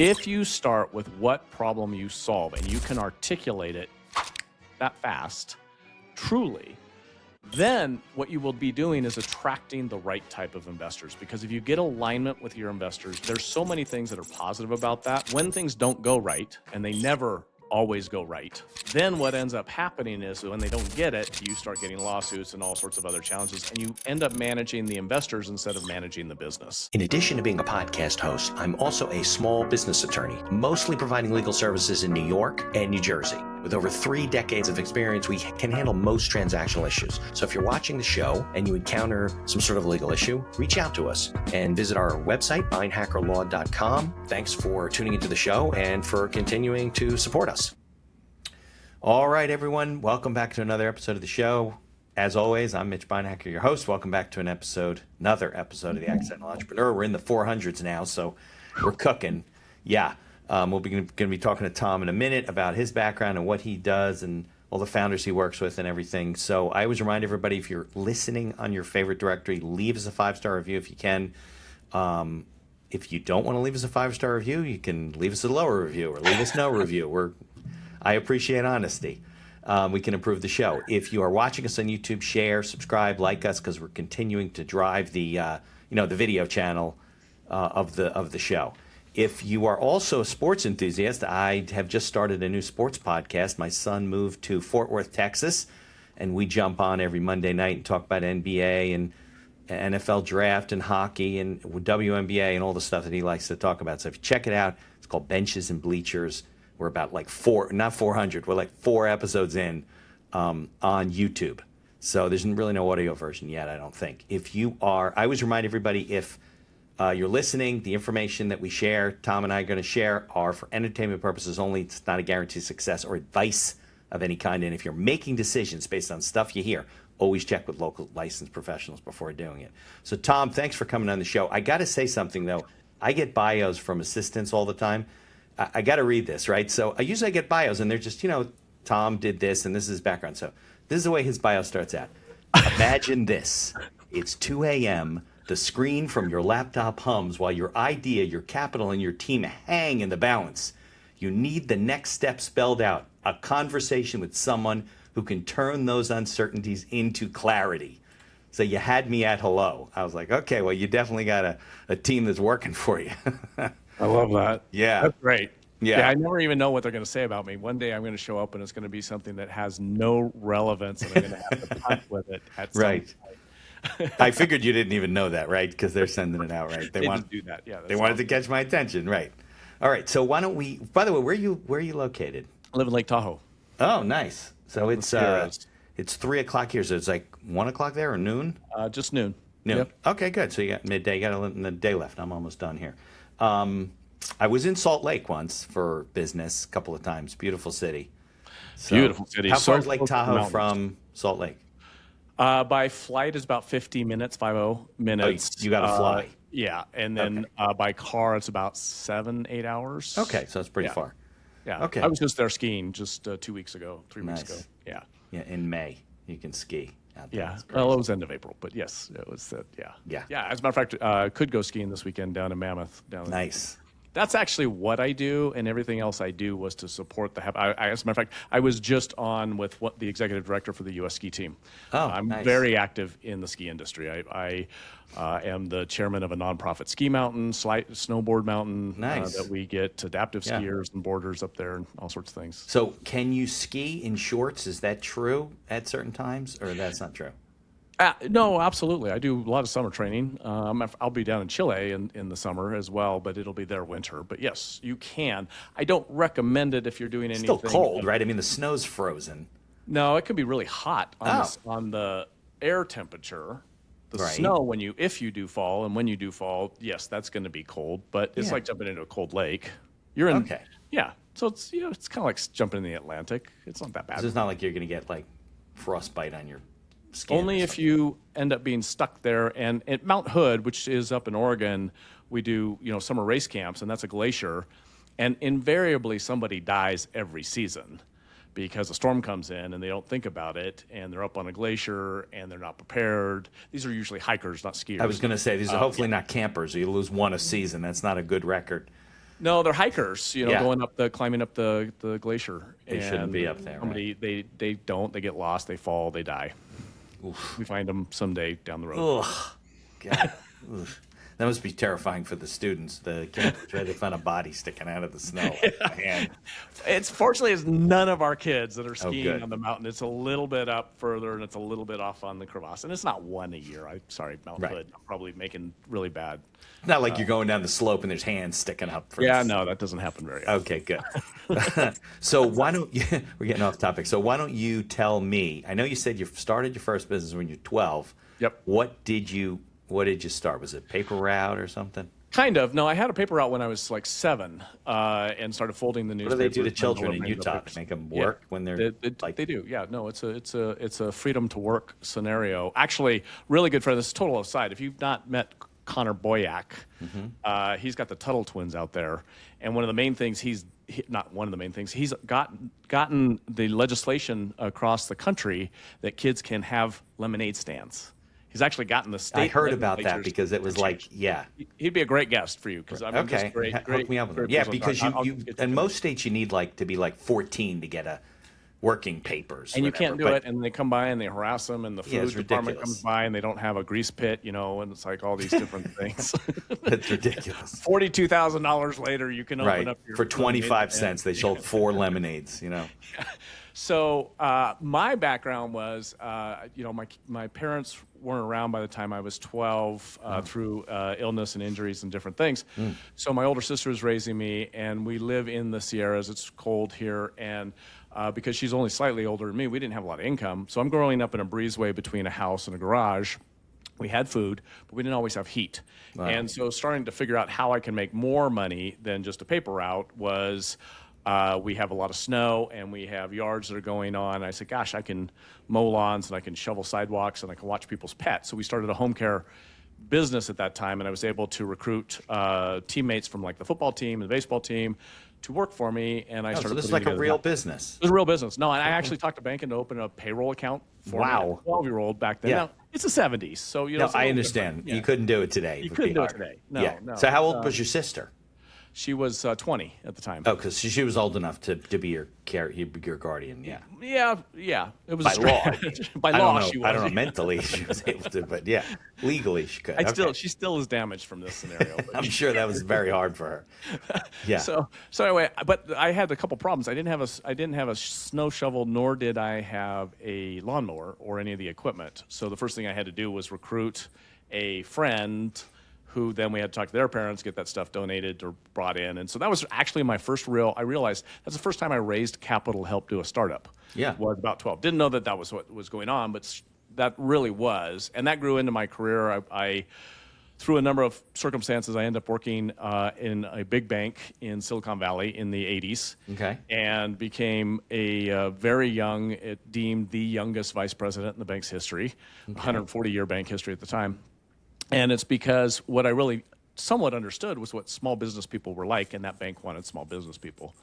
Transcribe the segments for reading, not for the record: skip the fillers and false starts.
If you start with what problem you solve and you can articulate it that fast, truly, then what you will be doing is attracting the right type of investors. Because if you get alignment with your investors, there's so many things that are positive about that. When things don't go right, and they never always go right, then what ends up happening is when they don't get it, you start getting lawsuits and all sorts of other challenges, and you end up managing the investors instead of managing the business. In addition to being a podcast host, I'm also a small business attorney, mostly providing legal services in New York and New Jersey. With over 3 decades of experience, we can handle most transactional issues. So if you're watching the show and you encounter some sort of legal issue, reach out to us and visit our website, beinhakerlaw.com. Thanks for tuning into the show and for continuing to support us. All right, everyone. Welcome back to another episode of the show. As always, I'm Mitch Beinhaker, your host. Welcome back to another episode of The Accidental Entrepreneur. We're in the 400s now, so we're cooking. Yeah. We'll be going to be talking to Tom in a minute about his background and what he does and all the founders he works with and everything. So I always remind everybody, if you're listening on your favorite directory, leave us a 5-star review if you can. If you don't want to leave us a 5-star review, you can leave us a lower review or leave us no review. I appreciate honesty. We can improve the show. If you are watching us on YouTube, share, subscribe, like us, because we're continuing to drive the video channel of the show. If you are also a sports enthusiast, I have just started a new sports podcast. My son moved to Fort Worth, Texas, and we jump on every Monday night and talk about NBA and NFL draft and hockey and WNBA and all the stuff that he likes to talk about. So if you check it out, it's called Benches and Bleachers. We're about like 400. We're like 4 episodes in on YouTube. So there's really no audio version yet, I don't think. I always remind everybody, if you're listening, the information that we share, Tom and I are going to share, are for entertainment purposes only. It's not a guarantee of success or advice of any kind. And if you're making decisions based on stuff you hear, always check with local licensed professionals before doing it. So, Tom, thanks for coming on the show. I got to say something, though. I get bios from assistants all the time. I got to read this, right? So I usually get bios, and they're just, Tom did this, and this is his background. So this is the way his bio starts out. Imagine this. It's 2 a.m., the screen from your laptop hums while your idea, your capital, and your team hang in the balance. You need the next step spelled out, a conversation with someone who can turn those uncertainties into clarity. So you had me at hello. I was like, okay, well, you definitely got a team that's working for you. I love that. Yeah. That's great. Yeah. I never even know what they're going to say about me. One day I'm going to show up and it's going to be something that has no relevance, and I'm going to have to punt with it at some point. I figured you didn't even know that, right? Because they're sending it out, right? They want to do that. Yeah. They wanted to catch my attention, right? All right. So why don't we? By the way, where are you located? I live in Lake Tahoe. Oh, nice. So it's 3 o'clock here. So it's like 1 o'clock there, or noon? Just noon. Noon. Yep. Okay, good. So you got midday. You got a day left. I'm almost done here. I was in Salt Lake once for business a couple of times. Beautiful city. So Beautiful city. How far is Lake Tahoe from Salt Lake? By flight is about 50 minutes, 50 minutes. Oh, you got to fly. Yeah, and then by car it's about 7-8 hours. Okay, so it's pretty far. Yeah. Okay. I was just there skiing just 2 weeks ago, 3 weeks ago. Yeah. Yeah, in May you can ski out there. Yeah. Well, it was end of April, but yes, it was. Yeah. As a matter of fact, could go skiing this weekend down in Mammoth. Nice. That's actually what I do, and everything else I do was to support the. As a matter of fact, I was just on with the executive director for the U.S. ski team. I'm very active in the ski industry. I am the chairman of a nonprofit ski mountain, snowboard mountain. Nice. That we get adaptive skiers and boarders up there and all sorts of things. So, can you ski in shorts? Is that true at certain times, or that's not true? No, absolutely. I do a lot of summer training. I'll be down in Chile in the summer as well, but it'll be there winter. But yes, you can. I don't recommend it if you're doing anything. Still cold, right? I mean, the snow's frozen. No, it can be really hot on the air temperature. The snow, if you do fall, and when you do fall, yes, that's going to be cold. But it's like jumping into a cold lake. You're in. Okay. Yeah. So it's it's kind of like jumping in the Atlantic. It's not that bad. So it's not like you're going to get like frostbite on your skin. Only if you end up being stuck there. And at Mount Hood, which is up in Oregon, we do summer race camps, and that's a glacier. And invariably somebody dies every season because a storm comes in and they don't think about it, and they're up on a glacier and they're not prepared. These are usually hikers, not skiers. I was going to say, these are hopefully not campers. You lose one a season. That's not a good record. No, they're hikers, Yeah. climbing up the glacier. They shouldn't be And up there, somebody, they don't, they get lost, they fall, they die. Oof. We find them someday down the road. Ugh. God. Oof. That must be terrifying for the students. The kids try to find a body sticking out of the snow. Man. Fortunately, it's none of our kids that are skiing good. on the mountain. It's a little bit up further, and it's a little bit off on the crevasse. And it's not one a year. I'm sorry, Mount Right. Hood. I'm probably making really bad. Not like you're going down the slope and there's hands sticking up. Yeah, no, that doesn't happen very often. Okay, good. So why don't you, we're getting off topic. So why don't you tell me, I know you said you started your first business when you're 12. Yep. What did you start? Was it paper route or something? Kind of. No, I had a paper route when I was like 7 and started folding the What newspapers. do they do to and children in delivering the Utah papers. to make them Yeah. work when they're like? They do. Yeah. No, it's a freedom to work scenario. Actually, really good for this. Total aside, if you've not met Connor Boyack, he's got the Tuttle twins out there, and one of the main things he's gotten the legislation across the country that kids can have lemonade stands. He's actually gotten the state. I heard about that legislatures because it was to like, change. yeah. He'd be a great guest for you because I'm just Okay, great. hook me up with great them. Yeah, person. because I'll you get in to most states you need like to be like 14 to get a working papers. and you whatever, can't do but- it, and they come by and they harass them, and the Yeah, food it's department ridiculous. comes by and they don't have a grease pit, and it's like all these different things. That's ridiculous. $42,000 later, you can open Right. up your For lemonade 25 stand. cents, they sold 4 lemonades, So my background was, my parents weren't around by the time I was 12 through illness and injuries and different things. So my older sister was raising me, and we live in the Sierras. It's cold here, and because she's only slightly older than me, we didn't have a lot of income. So I'm growing up in a breezeway between a house and a garage. We had food, but we didn't always have heat. Wow. And so starting to figure out how I can make more money than just a paper route was we have a lot of snow and we have yards that are going on. I said, gosh, I can mow lawns and I can shovel sidewalks and I can watch people's pets. So we started a home care business at that time, and I was able to recruit teammates from like the football team and the baseball team to work for me. And I So started this is putting like a together real that. business. It was a real business. No, and I actually talked to bank and to open a payroll account for Wow. me, a 12-year-old back then. Yeah. Now, it's the 70s, so No, it's a I little understand. different. Yeah. You couldn't do it today. You It would couldn't be do it hard. today. No, Yeah. no. So how old was your sister? She was 20 at the time. Oh, because she was old enough to be your guardian. Yeah. Yeah. It was By a law. By I law, don't know. she was. I don't know. Mentally, she was able to, but yeah, legally she could. Okay. She still is damaged from this scenario. but I'm sure that was very hard for her. Yeah. So anyway, but I had a couple problems. I didn't have a snow shovel, nor did I have a lawnmower or any of the equipment. So the first thing I had to do was recruit a friend who then we had to talk to their parents, get that stuff donated or brought in. And so that was actually my first I realized that's the first time I raised capital to help do a startup. Yeah. Was about 12. Didn't know that was what was going on, but that really was. And that grew into my career. I through a number of circumstances, I ended up working in a big bank in Silicon Valley in the 80s. Okay. And became a very young, deemed the youngest vice president in the bank's history, 140-year bank history at the time. And it's because what I really somewhat understood was what small business people were like, and that bank wanted small business people.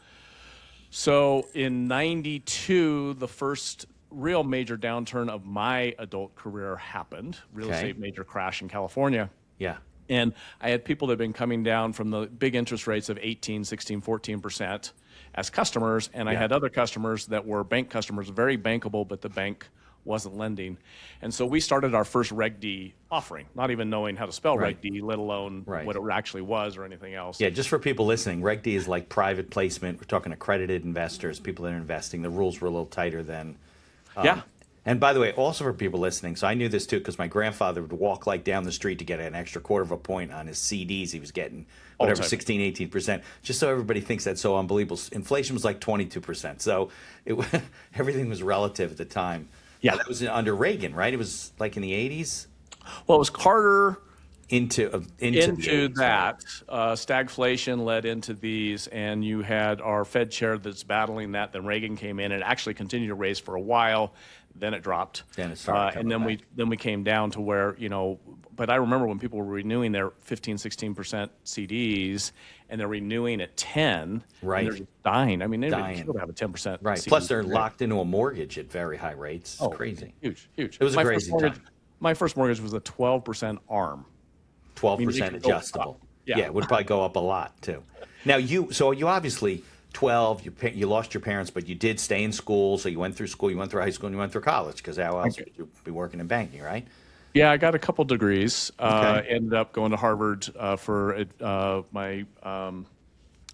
So in 92, the first real major downturn of my adult career happened, real estate major crash in California. Yeah. And I had people that had been coming down from the big interest rates of 18, 16, 14% as customers, and I had other customers that were bank customers, very bankable, but the bank wasn't lending. And so we started our first Reg D offering, not even knowing how to spell Reg D, let alone what it actually was or anything else. Yeah, just for people listening, Reg D is like private placement. We're talking accredited investors, people that are investing. The rules were a little tighter then. And by the way, also for people listening, so I knew this too because my grandfather would walk like down the street to get an extra quarter of a point on his CDs. He was getting whatever, 16, 18%, just so everybody thinks that's so unbelievable. Inflation was like 22%. So everything was relative at the time. Yeah, that was under Reagan, right? It was like in the 80s? Well, it was Carter into that. Stagflation led into these, and you had our Fed chair that's battling that. Then Reagan came in and actually continued to raise for a while. Then it dropped. Then it started and then we came down to where, but I remember when people were renewing their 15, 16% CDs, and they're renewing at 10, right? And they're just dying. I mean, they'd be killed to have a 10%. Right. CD Plus, they're rate. locked into a mortgage at very high rates. It's crazy. Huge. It was a crazy time. My first mortgage was a 12% ARM. 12% adjustable. Yeah, it would probably go up a lot too. Now so you obviously 12. You lost your parents, but you did stay in school. So you went through school, you went through high school, and you went through college. Because how else would you be working in banking, right? Yeah, I got a couple degrees. Okay. Ended up going to Harvard for my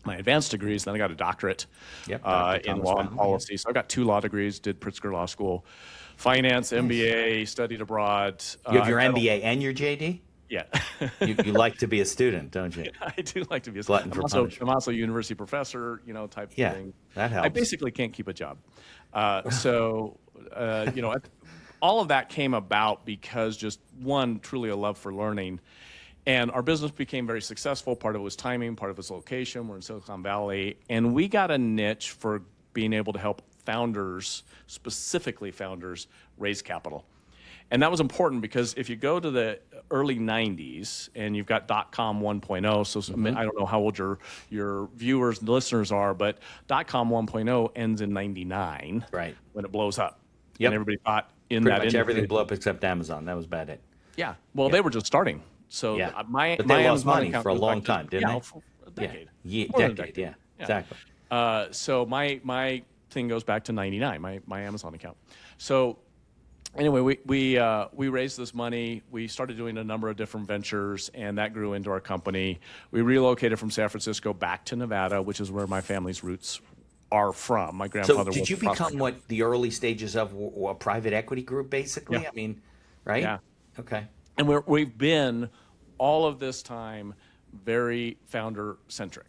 advanced degrees. Then I got a doctorate Yep, Dr. in Thomas law and Powell, policy. So I got 2 law degrees. Did Pritzker Law School, finance, MBA, studied abroad. You have your I got MBA and your JD. Yeah. You like to be a student, don't you? I do like to be a Glutton student. for I'm punishment. also a university professor, type of Yeah, thing. that helps. I basically can't keep a job. All of that came about because just one, truly a love for learning. And our business became very successful. Part of it was timing, part of it was location. We're in Silicon Valley. And we got a niche for being able to help founders, specifically founders, raise capital. And that was important because if you go to the early 90s and you've got .com 1.0, so I don't know how old your viewers and listeners are, but .com 1.0 ends in 99 Right. when it blows up. Yep. And everybody thought in Pretty that much industry. everything blew up except Amazon. That was about it. Yeah. Well, they were just starting. So Yeah. my But they my lost Amazon money account for a goes long back time, didn't they? for a decade. Yeah, More than a decade. Yeah, Yeah. exactly. So my thing goes back to 99, my Amazon account. So anyway, we raised this money. We started doing a number of different ventures, and that grew into our company. We relocated from San Francisco back to Nevada, which is where my family's roots are from. My So grandfather was did you a prospector. become what the early stages of a private equity group, basically? Yeah. I mean, right? Yeah. Okay. And we've been all of this time very founder centric.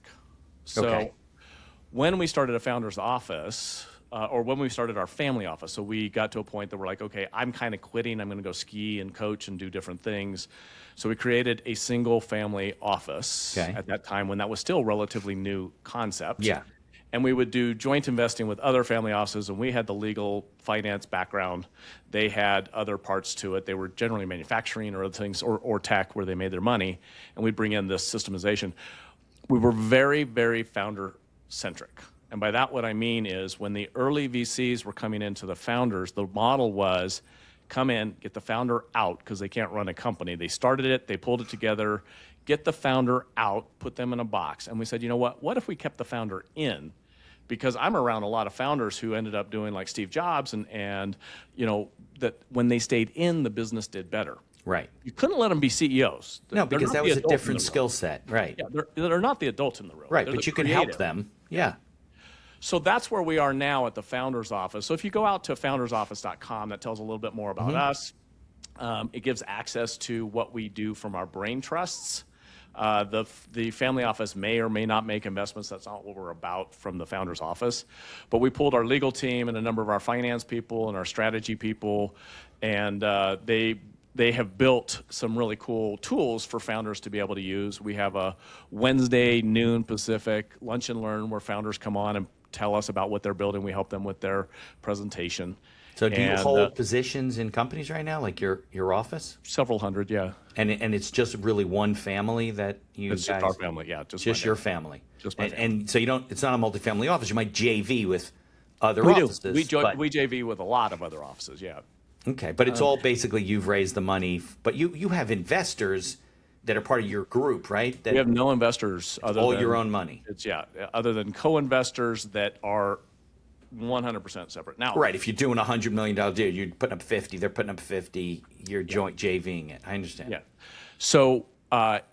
So Okay. when we started a founder's office, or when we started our family office, so we got to a point that we're like, okay, I'm kind of quitting. I'm going to go ski and coach and do different things. So we created a single family office at that time when that was still a relatively new concept. Yeah. And we would do joint investing with other family offices, and we had the legal finance background. They had other parts to it. They were generally manufacturing or other things, or tech where they made their money, and we'd bring in this systemization. We were very, very founder-centric. And by that, what I mean is when the early VCs were coming into the founders, the model was come in, get the founder out because they can't run a company. They started it, they pulled it together, get the founder out, put them in a box. And we said, you know what if we kept the founder in? Because I'm around a lot of founders who ended up doing like Steve Jobs and that when they stayed in, the business did better. Right. You couldn't let them be CEOs. No, They're because not that the was a adult in different the room. skill set. Right. Yeah, they're not the adult in the room. Right. They're But the you can help creative. them. Yeah. So that's where we are now at the Founders Office. So if you go out to foundersoffice.com, that tells a little bit more about us. It gives access to what we do from our brain trusts. The family office may or may not make investments. That's not what we're about from the Founders Office. But we pulled our legal team and a number of our finance people and our strategy people, and they have built some really cool tools for founders to be able to use. We have a Wednesday noon Pacific lunch and learn where founders come on and tell us about what they're building. We help them with their presentation. So do you And, hold positions in companies right now, like your office? Several hundred, yeah. And it's just really one family that you It's guys... just our family, yeah. Just your my family. Just my and so you don't. It's not a multifamily office. You might JV with other We do. offices. We but- JV with a lot of other offices, yeah. Okay, but it's all basically you've raised the money, but you have investors that are part of your group, right? That We have no investors other all than your own money. It's other than co-investors that are 100% separate. Now, Right. If you're doing $100 million deal, you're putting up 50. They're putting up 50. You're joint JVing it. I understand. Yeah. So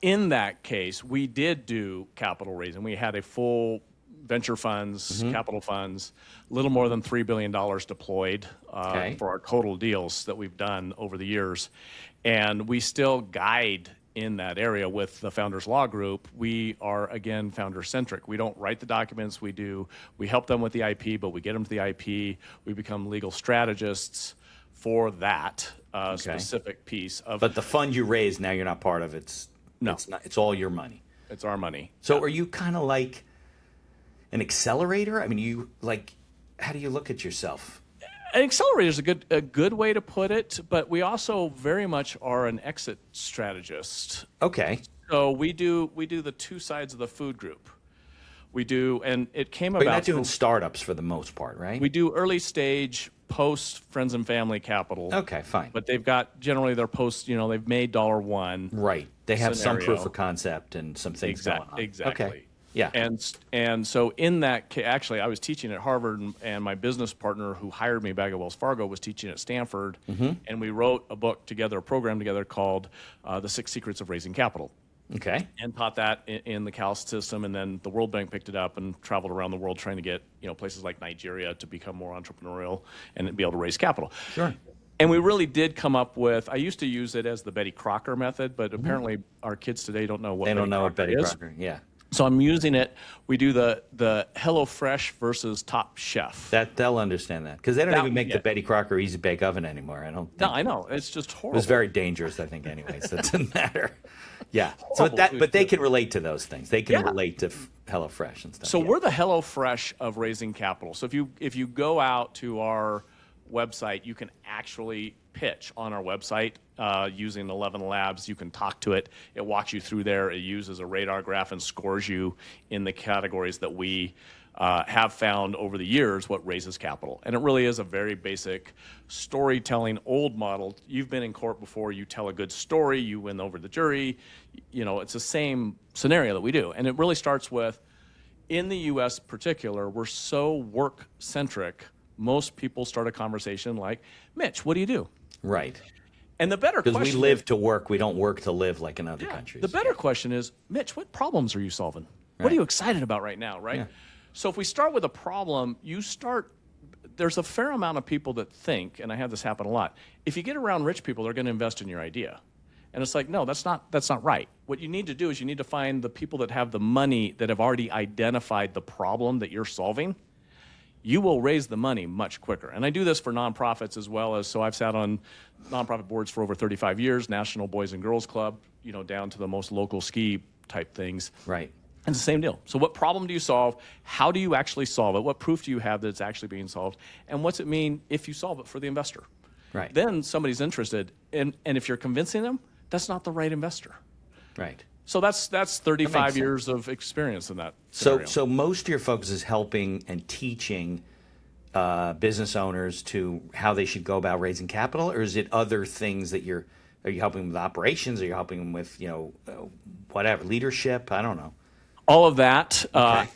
in that case, we did do capital raising. We had a full venture funds, capital funds, a little more than $3 billion deployed for our total deals that we've done over the years. And we still guide in that area with the Founders Law Group. We are, again, founder-centric. We don't write the documents. We help them with the IP, but we get them to the IP. We become legal strategists for that specific piece of... But the fund you raised, now you're not part of. It's not. It's all your money. It's our money. So are you kind of like an accelerator? I mean, how do you look at yourself? An accelerator is a good way to put it, but we also very much are an exit strategist. Okay. So we do the two sides of the food group. We do, and it came But about. you're not doing startups for the most part, right? We do early stage, post friends and family capital. Okay, fine. But they've got generally their post. They've made $1. Right. They have some scenario. proof of concept and some things going on. Exactly. Okay. Yeah. And so in that actually, I was teaching at Harvard, and my business partner who hired me back at Wells Fargo was teaching at Stanford, and we wrote a book together, a program together called The 6 Secrets of Raising Capital. Okay. And taught that in the Cal system, and then the World Bank picked it up and traveled around the world trying to get places like Nigeria to become more entrepreneurial and be able to raise capital. Sure. And we really did come up with. I used to use it as the Betty Crocker method, but apparently our kids today don't know what They don't know what Betty is. Crocker. Yeah. So I'm using it. We do the HelloFresh versus Top Chef. That they'll understand that because they don't even make yeah. the Betty Crocker Easy Bake Oven anymore. I don't. No, Think I know it's just it horrible. was very dangerous. I think anyway, so it doesn't matter. Yeah. So Horrible food, but they too. can relate to those things. They can Yeah. relate to HelloFresh and stuff. So yeah. we're the HelloFresh of raising capital. So if you go out to our website, you can actually pitch on our website using 11 Labs. You can talk to it. It walks you through there. It uses a radar graph and scores you in the categories that we have found over the years what raises capital. And it really is a very basic storytelling old model. You've been in court before. You tell a good story. You win over the jury. It's the same scenario that we do. And it really starts with, in the U.S. particular, we're so work-centric. Most people start a conversation like, Mitch, what do you do? Right. And the better question Because we live to work. We don't work to live like in other countries. The better question is, Mitch, what problems are you solving? What Right. are you excited about right now, right? Yeah. So if we start with a problem, there's a fair amount of people that think, and I have this happen a lot, if you get around rich people, they're going to invest in your idea. And it's like, no, that's not right. What you need to do is you need to find the people that have the money that have already identified the problem that you're solving. You will raise the money much quicker. And I do this for nonprofits as well as, so I've sat on nonprofit boards for over 35 years, National Boys and Girls Club, down to the most local ski type things. Right. And it's the same deal. So what problem do you solve? How do you actually solve it? What proof do you have that it's actually being solved? And what's it mean if you solve it for the investor? Right. Then somebody's interested. And if you're convincing them, that's not the right investor. Right. So that's 35 sense. years of experience in that scenario. So most of your focus is helping and teaching business owners to how they should go about raising capital, or is it other things that are you helping them with operations? Are you helping them with whatever leadership? I don't know. All of that Okay.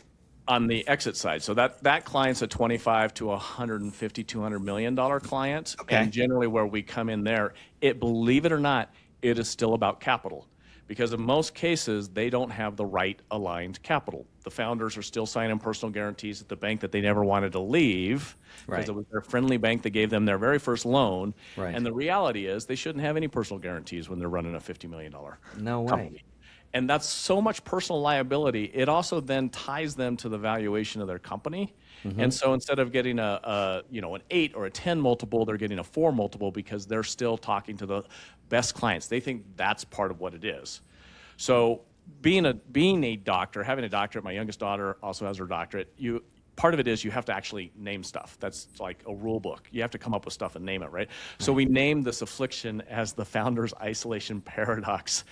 on the exit side. So that client's a 25 to 150, $200 million client. Okay. And generally where we come in there, believe it or not, it is still about capital. Because in most cases, they don't have the right aligned capital. The founders are still signing personal guarantees at the bank that they never wanted to leave because Right. it was their friendly bank that gave them their very first loan. Right. And the reality is they shouldn't have any personal guarantees when they're running a $50 million No way. company. And that's so much personal liability. It also then ties them to the valuation of their company. And so instead of getting an 8 or a 10 multiple, they're getting a 4 multiple because they're still talking to the best clients. They think that's part of what it is. So being a doctor, having a doctorate, my youngest daughter also has her doctorate. Part of it is you have to actually name stuff. That's like a rule book. You have to come up with stuff and name it, right? So we named this affliction as the founder's isolation paradox.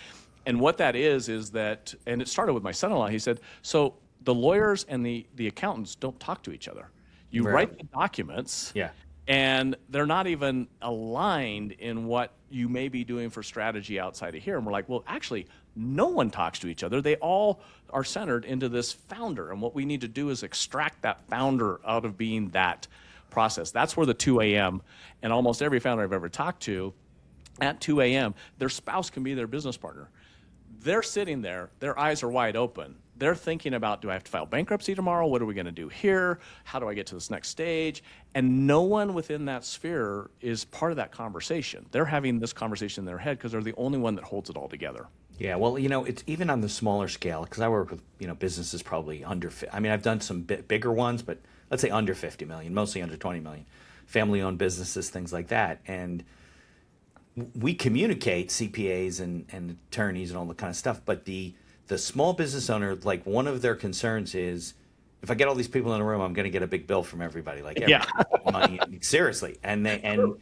And what that is that, and it started with my son-in-law. He said, so the lawyers and the accountants don't talk to each other. You Right. write the documents, Yeah. and they're not even aligned in what you may be doing for strategy outside of here. And we're like, well, actually, no one talks to each other. They all are centered into this founder. And what we need to do is extract that founder out of being that process. That's where the 2 a.m. and almost every founder I've ever talked to, at 2 a.m., their spouse can be their business partner. They're sitting there, their eyes are wide open. They're thinking about, do I have to file bankruptcy tomorrow? What are we going to do here? How do I get to this next stage? And no one within that sphere is part of that conversation. They're having this conversation in their head because they're the only one that holds it all together. Yeah, well, it's even on the smaller scale because I work with businesses probably under. I mean, I've done some bigger ones, but let's say under 50 million, mostly under 20 million, family-owned businesses, things like that, and we communicate CPAs and attorneys and all that kind of stuff. But the small business owner, like one of their concerns is, if I get all these people in a room, I'm going to get a big bill from everybody. Like, money, seriously, I think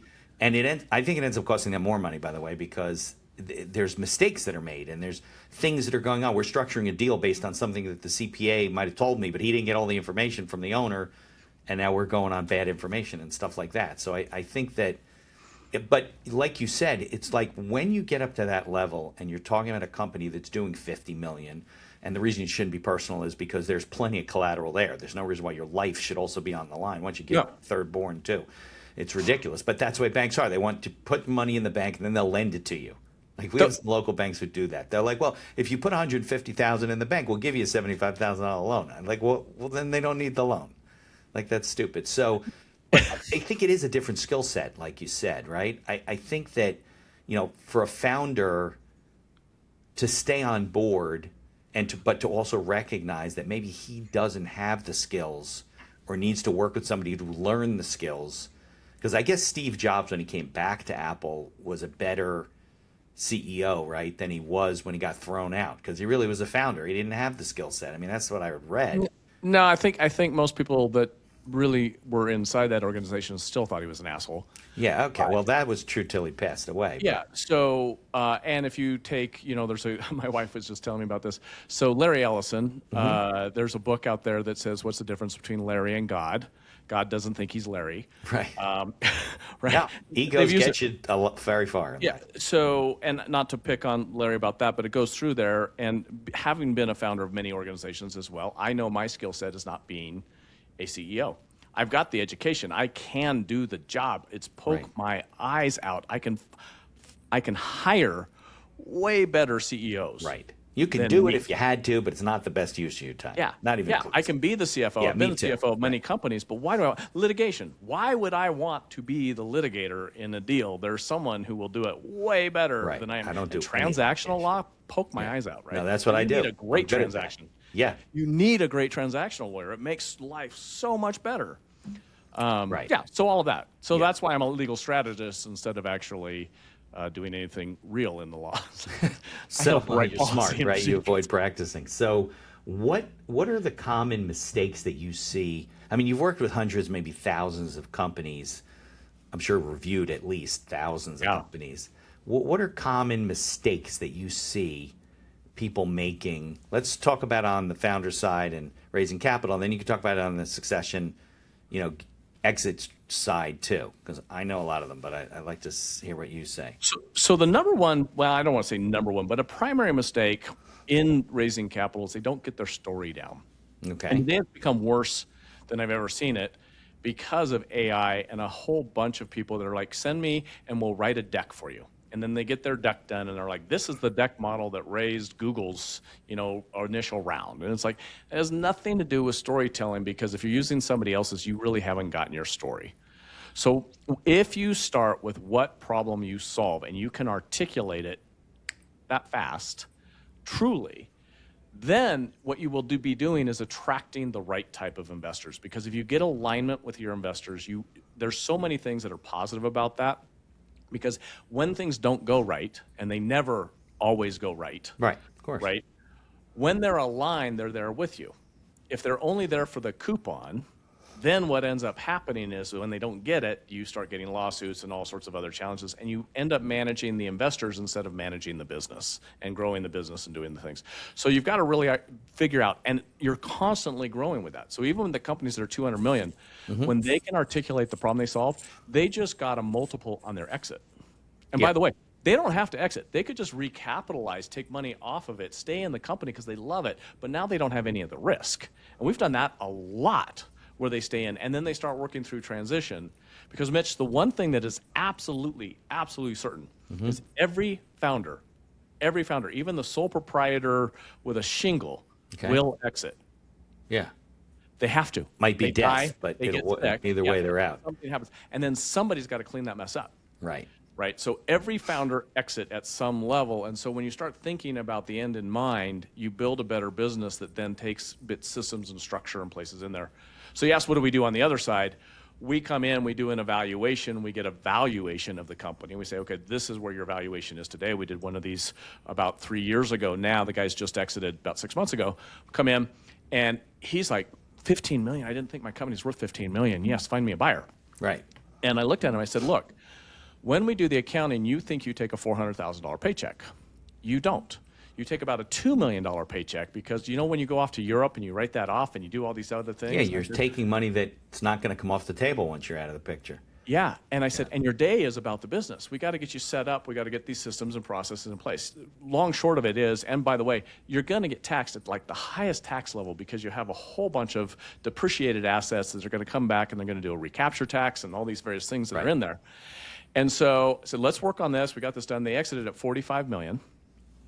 it ends up costing them more money, by the way, because there's mistakes that are made and there's things that are going on. We're structuring a deal based on something that the CPA might have told me, but he didn't get all the information from the owner, and now we're going on bad information and stuff like that. So I think that, but like you said, it's like when you get up to that level and you're talking about a company that's doing 50 million And the reason it shouldn't be personal is because there's plenty of collateral there. There's no reason why your life should also be on the line once you get third born too. It's ridiculous, but that's the way banks are. They want to put money in the bank and then they'll lend it to you. Like we have some local banks who do that. They're like, well, if you put $150,000 in the bank, we'll give you a $75,000 loan. I'm like, well, then they don't need the loan. Like that's stupid. So I think it is a different skill set, like you said, right? I think that, for a founder to stay on board but to also recognize that maybe he doesn't have the skills or needs to work with somebody to learn the skills. Because I guess Steve Jobs, when he came back to Apple, was a better CEO, right, than he was when he got thrown out. Because he really was a founder. He didn't have the skill set. I mean, that's what I read. No, I think most people that really were inside that organization still thought he was an asshole. Yeah, okay. Well, that was true till he passed away. Yeah. So, and if you take, my wife was just telling me about this. So Larry Ellison, there's a book out there that says, what's the difference between Larry and God? God doesn't think he's Larry. Right. Right. Yeah. Egos get you very far. Yeah. So, and not to pick on Larry about that, but it goes through there. And having been a founder of many organizations as well, I know my skill set is not being a CEO. I've got the education. I can do the job. It's poke my eyes out. I can hire way better CEOs. Right. You could do it if you had to, but it's not the best use of your time. Yeah. Not even close. I can be the CFO. I've been the CFO of many companies, but litigation? Why would I want to be the litigator in a deal? There's someone who will do it way better than I am. I don't do transactional law, poke my eyes out, right? No, that's what I do. You need a great transaction. Yeah. You need a great transactional lawyer. It makes life so much better. Right. Yeah, so all of that. So that's why I'm a legal strategist instead of actually doing anything real in the law. So you're smart, right? You avoid practicing. So what are the common mistakes that you see? I mean, you've worked with hundreds, maybe thousands of companies. I'm sure reviewed at least thousands of companies. What are common mistakes that you see people making? Let's talk about on the founder side and raising capital, and then you can talk about it on the succession, exit side too, because I know a lot of them, but I'd like to hear what you say. So the number one, well, I don't want to say number one, but a primary mistake in raising capital is they don't get their story down. Okay. And they have become worse than I've ever seen it because of AI and a whole bunch of people that are like, send me and we'll write a deck for you. And then they get their deck done and they're like, this is the deck model that raised Google's, initial round. And it's like, it has nothing to do with storytelling, because if you're using somebody else's, you really haven't gotten your story. So if you start with what problem you solve and you can articulate it that fast, truly, then what you will be doing is attracting the right type of investors. Because if you get alignment with your investors, there's so many things that are positive about that. Because when things don't go right, and they never always go right. Right, of course. Right? When they're aligned, they're there with you. If they're only there for the coupon, then what ends up happening is when they don't get it, you start getting lawsuits and all sorts of other challenges, and you end up managing the investors instead of managing the business and growing the business and doing the things. So you've got to really figure out, and you're constantly growing with that. So even the companies that are 200 million, when they can articulate the problem they solve, they just got a multiple on their exit. And by the way, they don't have to exit. They could just recapitalize, take money off of it, stay in the company because they love it, but now they don't have any of the risk. And we've done that a lot, where they stay in, and then they start working through transition. Because, Mitch, the one thing that is absolutely, absolutely certain is every founder, even the sole proprietor with a shingle, will exit. Yeah. They have to. Might be they death, die, but they either way they're out. Something happens. And then somebody's got to clean that mess up. Right. Right. So every founder exit at some level. And so when you start thinking about the end in mind, you build a better business that then takes bit systems and structure and places in there. So you ask, what do we do on the other side? We come in, we do an evaluation, we get a valuation of the company. We say, okay, this is where your valuation is today. We did one of these about 3 years ago. Now the guy's just exited about 6 months ago. Come in, and he's like, 15 million? I didn't think my company's worth 15 million. Yes, find me a buyer. Right. And I looked at him, I said, look, when we do the accounting, you think you take a $400,000 paycheck. You don't. You take about a $2 million paycheck, because when you go off to Europe and you write that off and you do all these other things. Yeah, you're taking money that's not going to come off the table once you're out of the picture. Yeah. And I said, and your day is about the business. We got to get you set up. We got to get these systems and processes in place. Long short of it is, and by the way, you're going to get taxed at like the highest tax level because you have a whole bunch of depreciated assets that are going to come back and they're going to do a recapture tax and all these various things that are in there. And so I said, let's work on this. We got this done. They exited at 45 million.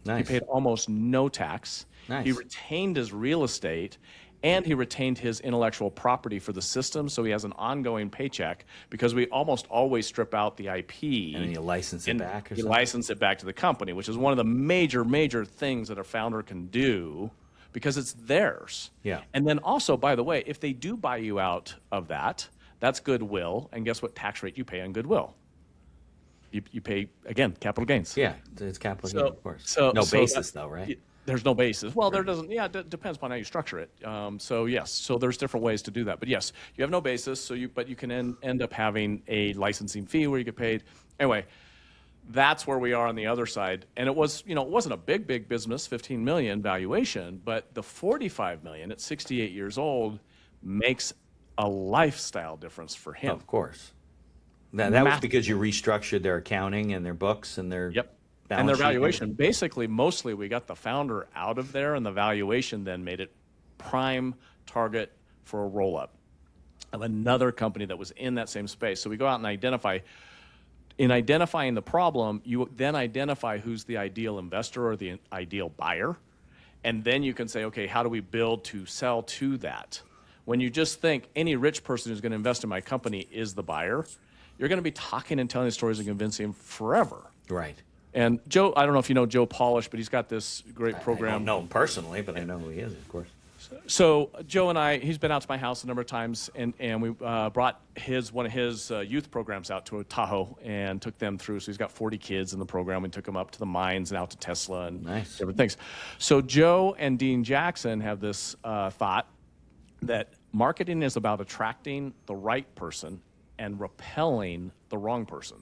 Nice. He paid almost no tax. Nice. He retained his real estate and he retained his intellectual property for the system, so he has an ongoing paycheck because we almost always strip out the IP. And then you license it back or you something? license it back to the company, which is one of the major things that a founder can do because it's theirs. Yeah. And then also, by the way, if they do buy you out of that, that's goodwill. And guess what tax rate you pay on goodwill? You pay, again, capital gains. Yeah, it's capital gain, of course. No basis, though, right? There's no basis. Well, there doesn't. Yeah, it depends upon how you structure it. So yes, so there's different ways to do that. But yes, you have no basis. So but you can end up having a licensing fee where you get paid. Anyway, that's where we are on the other side. And it was, it wasn't a big business, 15 million valuation, but the 45 million at 68 years old makes a lifestyle difference for him. Of course. That was because you restructured their accounting and their books and their and their balance sheet. valuation. Basically, mostly we got the founder out of there, and the valuation then made it prime target for a roll-up of another company that was in that same space. So we go out and identify. In identifying the problem, you then identify who's the ideal investor or the ideal buyer, and then you can say, okay, how do we build to sell to that? When you just think any rich person who's going to invest in my company is the buyer, you're going to be talking and telling stories and convincing him forever. Right. And Joe, I don't know if you know Joe Polish, but he's got this great program. I don't know him personally, but I know who he is, of course. So Joe and he's been out to my house a number of times, and we brought one of his youth programs out to Tahoe and took them through. So he's got 40 kids in the program. We took them up to the mines and out to Tesla and different things. So Joe and Dean Jackson have this thought that marketing is about attracting the right person and repelling the wrong person.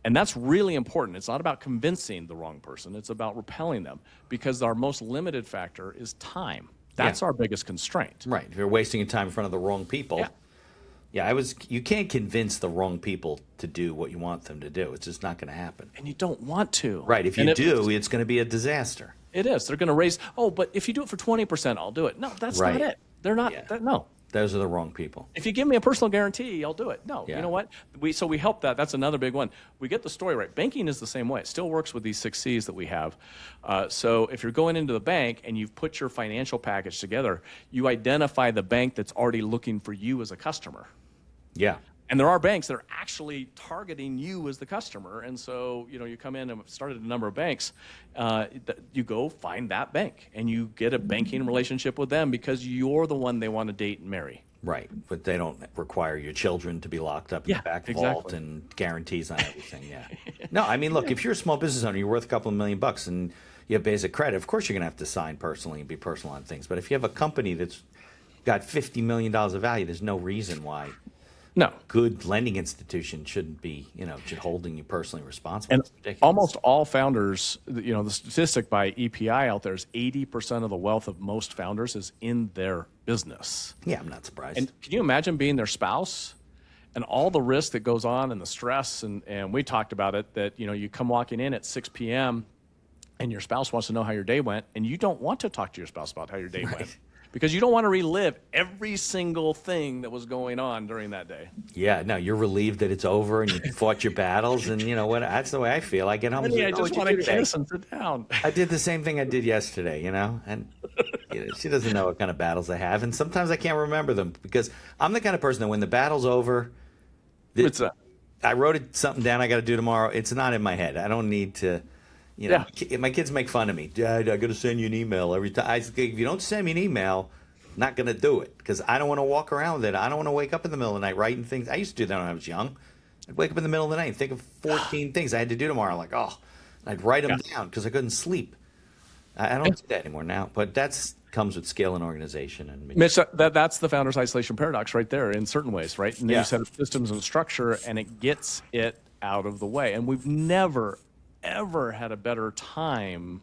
And that's really important. It's not about convincing the wrong person. It's about repelling them because our most limited factor is time. That's our biggest constraint. Right. If you're wasting your time in front of the wrong people. Yeah, you can't convince the wrong people to do what you want them to do. It's just not going to happen. And you don't want to. Right. If you do, it's going to be a disaster. It is. They're going to raise, but if you do it for 20%, I'll do it. No, that's not it. They're not, no. Those are the wrong people. If you give me a personal guarantee, I'll do it. No, you know what? So we help that. That's another big one. We get the story right. Banking is the same way. It still works with these 6 C's that we have. So if you're going into the bank and you've put your financial package together, you identify the bank that's already looking for you as a customer. Yeah. And there are banks that are actually targeting you as the customer. And so, you come in and started a number of banks. You go find that bank and you get a banking relationship with them because you're the one they want to date and marry. Right. But they don't require your children to be locked up in the back vault and guarantees on everything. Yeah. No, I mean, look, if you're a small business owner, you're worth a couple of $1 million and you have basic credit, of course you're going to have to sign personally and be personal on things. But if you have a company that's got $50 million of value, there's no reason why. No. Good lending institution shouldn't be, holding you personally responsible. And it's ridiculous. Almost all founders, the statistic by EPI out there is 80% of the wealth of most founders is in their business. Yeah, I'm not surprised. And can you imagine being their spouse and all the risk that goes on and the stress? And we talked about it, that, you come walking in at 6 p.m. and your spouse wants to know how your day went, and you don't want to talk to your spouse about how your day went. Because you don't want to relive every single thing that was going on during that day. Yeah, no, you're relieved that it's over and you fought your battles, and you know what? That's the way I feel. I get home and I just want to kiss and sit down. I did the same thing I did yesterday, and she doesn't know what kind of battles I have, and sometimes I can't remember them because I'm the kind of person that when the battle's over, I wrote something down I got to do tomorrow. It's not in my head. I don't need to. My kids make fun of me. Dad, I got to send you an email every time. I say, if you don't send me an email, I'm not going to do it because I don't want to walk around with it. I don't want to wake up in the middle of the night writing things. I used to do that when I was young. I'd wake up in the middle of the night and think of 14 things I had to do tomorrow. Like, I'd write them down because I couldn't sleep. I don't do that anymore now, but that's comes with skill and organization. And Mitch, that's the founder's isolation paradox right there in certain ways, right? And then you set up systems and structure, and it gets it out of the way. And we've never, ever had a better time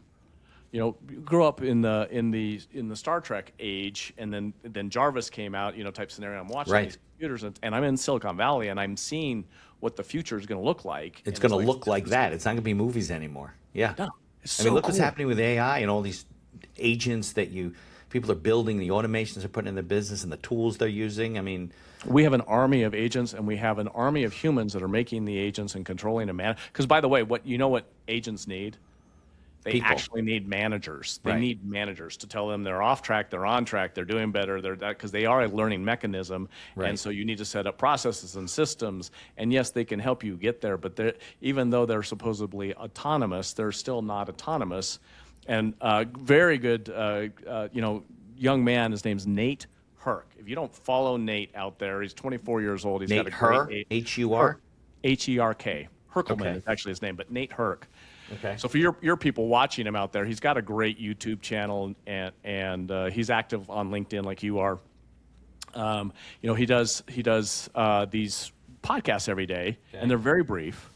grew up in the Star Trek age, and then Jarvis came out, type scenario. I'm watching Right. these computers, and I'm in Silicon Valley, and I'm seeing what the future is going to look like. It's and going to look like that. It's not going to be movies anymore. Yeah. No, it's I mean, so look what's cool. happening with AI and all these agents that people are building, the automations they're putting in the business and the tools they're using. I mean, We have an army of agents, and we have an army of humans that are making the agents and controlling and because, by the way, what agents need? They people. actually need managers. They Right. need managers to tell them they're off track, they're on track, they're doing better, because they are a learning mechanism. Right. And so you need to set up processes and systems. And yes, they can help you get there, but even though they're supposedly autonomous, they're still not autonomous. And very good, young man. His name's Nate Herc. If you don't follow Nate out there, he's 24 years old. He's Nate got a Herc, great H-U-R? Herk. Herkelman Okay. is actually his name, but Nate Herc. Okay. So for your people watching him out there, he's got a great YouTube channel, and he's active on LinkedIn like you are. He does these podcasts every day, and they're very brief.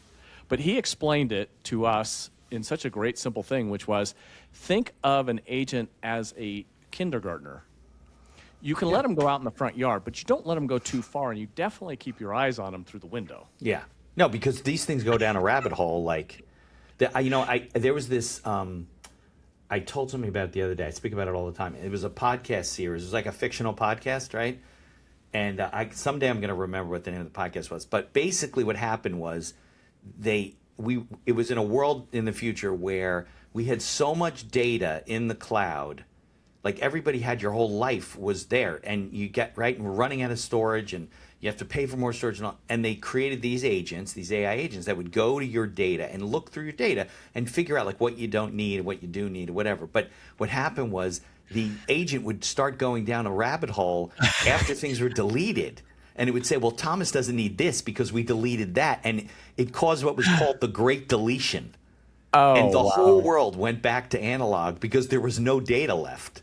But he explained it to us in such a great, simple thing, which was, think of an agent as a kindergartner. You can let him go out in the front yard, but you don't let him go too far, and you definitely keep your eyes on him through the window. Yeah. No, because these things go down a rabbit hole. Like, there was this. I told somebody about it the other day. I speak about it all the time. It was a podcast series. It was like a fictional podcast, right? And someday I'm going to remember what the name of the podcast was. But basically, what happened was it was in a world in the future where we had so much data in the cloud. Like, everybody had, your whole life was there, and you get right, and we're running out of storage, and you have to pay for more storage, and they created these agents, these AI agents, that would go to your data and look through your data and figure out like what you don't need, what you do need, or whatever. But what happened was the agent would start going down a rabbit hole after things were deleted. And it would say, well, Thomas doesn't need this because we deleted that. And it caused what was called the Great Deletion. And the whole world went back to analog because there was no data left.